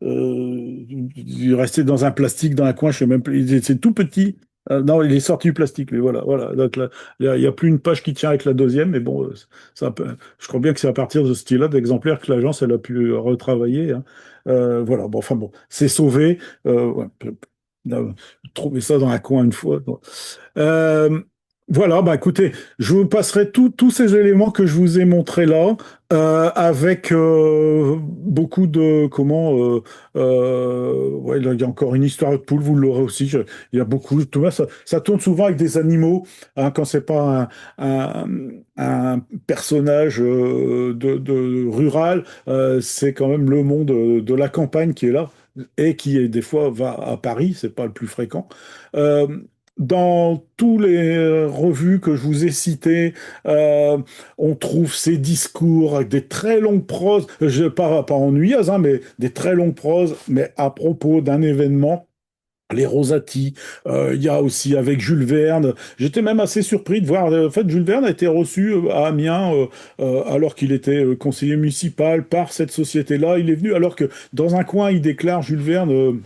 Il est resté dans un plastique dans un coin, je sais même plus. C'est tout petit. Non, il est sorti du plastique, mais voilà, voilà. Donc là, il y a plus une page qui tient avec la deuxième, mais bon, je crois bien que c'est à partir de ce style-là d'exemplaire que l'agence elle a pu retravailler, hein. Voilà, bon, enfin bon, c'est sauvé. Ouais, trouver ça dans un coin une fois. Euh, voilà, bah écoutez, je vous passerai tous ces éléments que je vous ai montrés là, avec beaucoup de ouais, là, il y a encore une histoire de poule, vous l'aurez aussi. Il y a beaucoup, tout ça tourne souvent avec des animaux, hein, quand c'est pas un personnage rural, c'est quand même le monde de la campagne qui est là et qui des fois va à Paris, c'est pas le plus fréquent. Euh, dans tous les revues que je vous ai citées, euh, on trouve ces discours avec des très longues proses, pas ennuyeuses, hein, mais des très longues proses, mais à propos d'un événement. Les Rosati, il y a aussi avec Jules Verne. J'étais même assez surpris de voir, en fait, Jules Verne a été reçu à Amiens alors qu'il était conseiller municipal par cette société-là. Il est venu alors que dans un coin, il déclare Jules Verne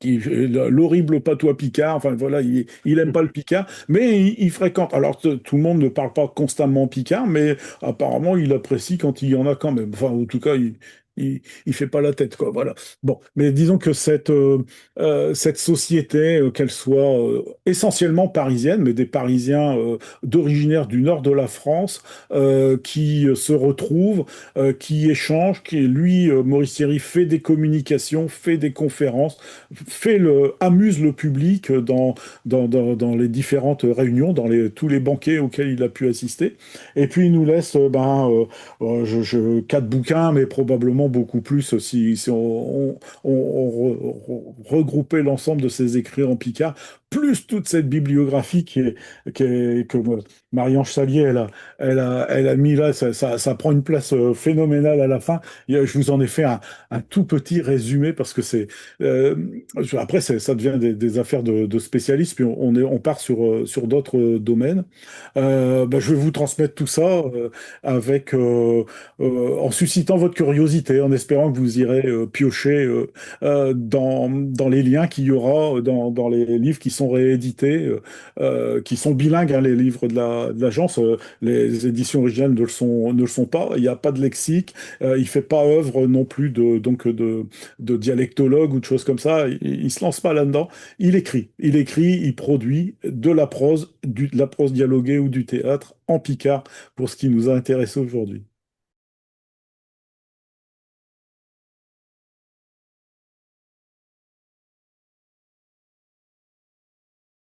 l'horrible patois picard, enfin voilà, il aime pas le picard, mais il fréquente. Alors tout le monde ne parle pas constamment picard, mais apparemment il apprécie quand il y en a quand même. Enfin, en tout cas, il fait pas la tête, quoi. Voilà. Bon, mais disons que cette société, qu'elle soit essentiellement parisienne, mais des Parisiens d'originaire du nord de la France, qui se retrouvent, qui échangent, Maurice Thierry fait des communications, fait des conférences, amuse le public dans les différentes réunions, tous les banquets auxquels il a pu assister. Et puis il nous laisse quatre bouquins, mais probablement beaucoup plus si on regroupait l'ensemble de ses écrits en picard, plus toute cette bibliographie que Marie-Ange Salier, elle a mis là, ça prend une place phénoménale à la fin. Je vous en ai fait un tout petit résumé parce que euh, après, ça devient des affaires de spécialistes, puis on part sur d'autres domaines. Je vais vous transmettre tout ça en suscitant votre curiosité, en espérant que vous irez piocher dans les liens qu'il y aura dans les livres qui sont réédités, qui sont bilingues, hein, les livres de l'agence. Les éditions originales ne le sont pas. Il n'y a pas de lexique. Il fait pas œuvre non plus de dialectologue ou de choses comme ça. Il se lance pas là-dedans. Il écrit, il produit de la prose, de la prose dialoguée ou du théâtre en picard pour ce qui nous a intéressé aujourd'hui.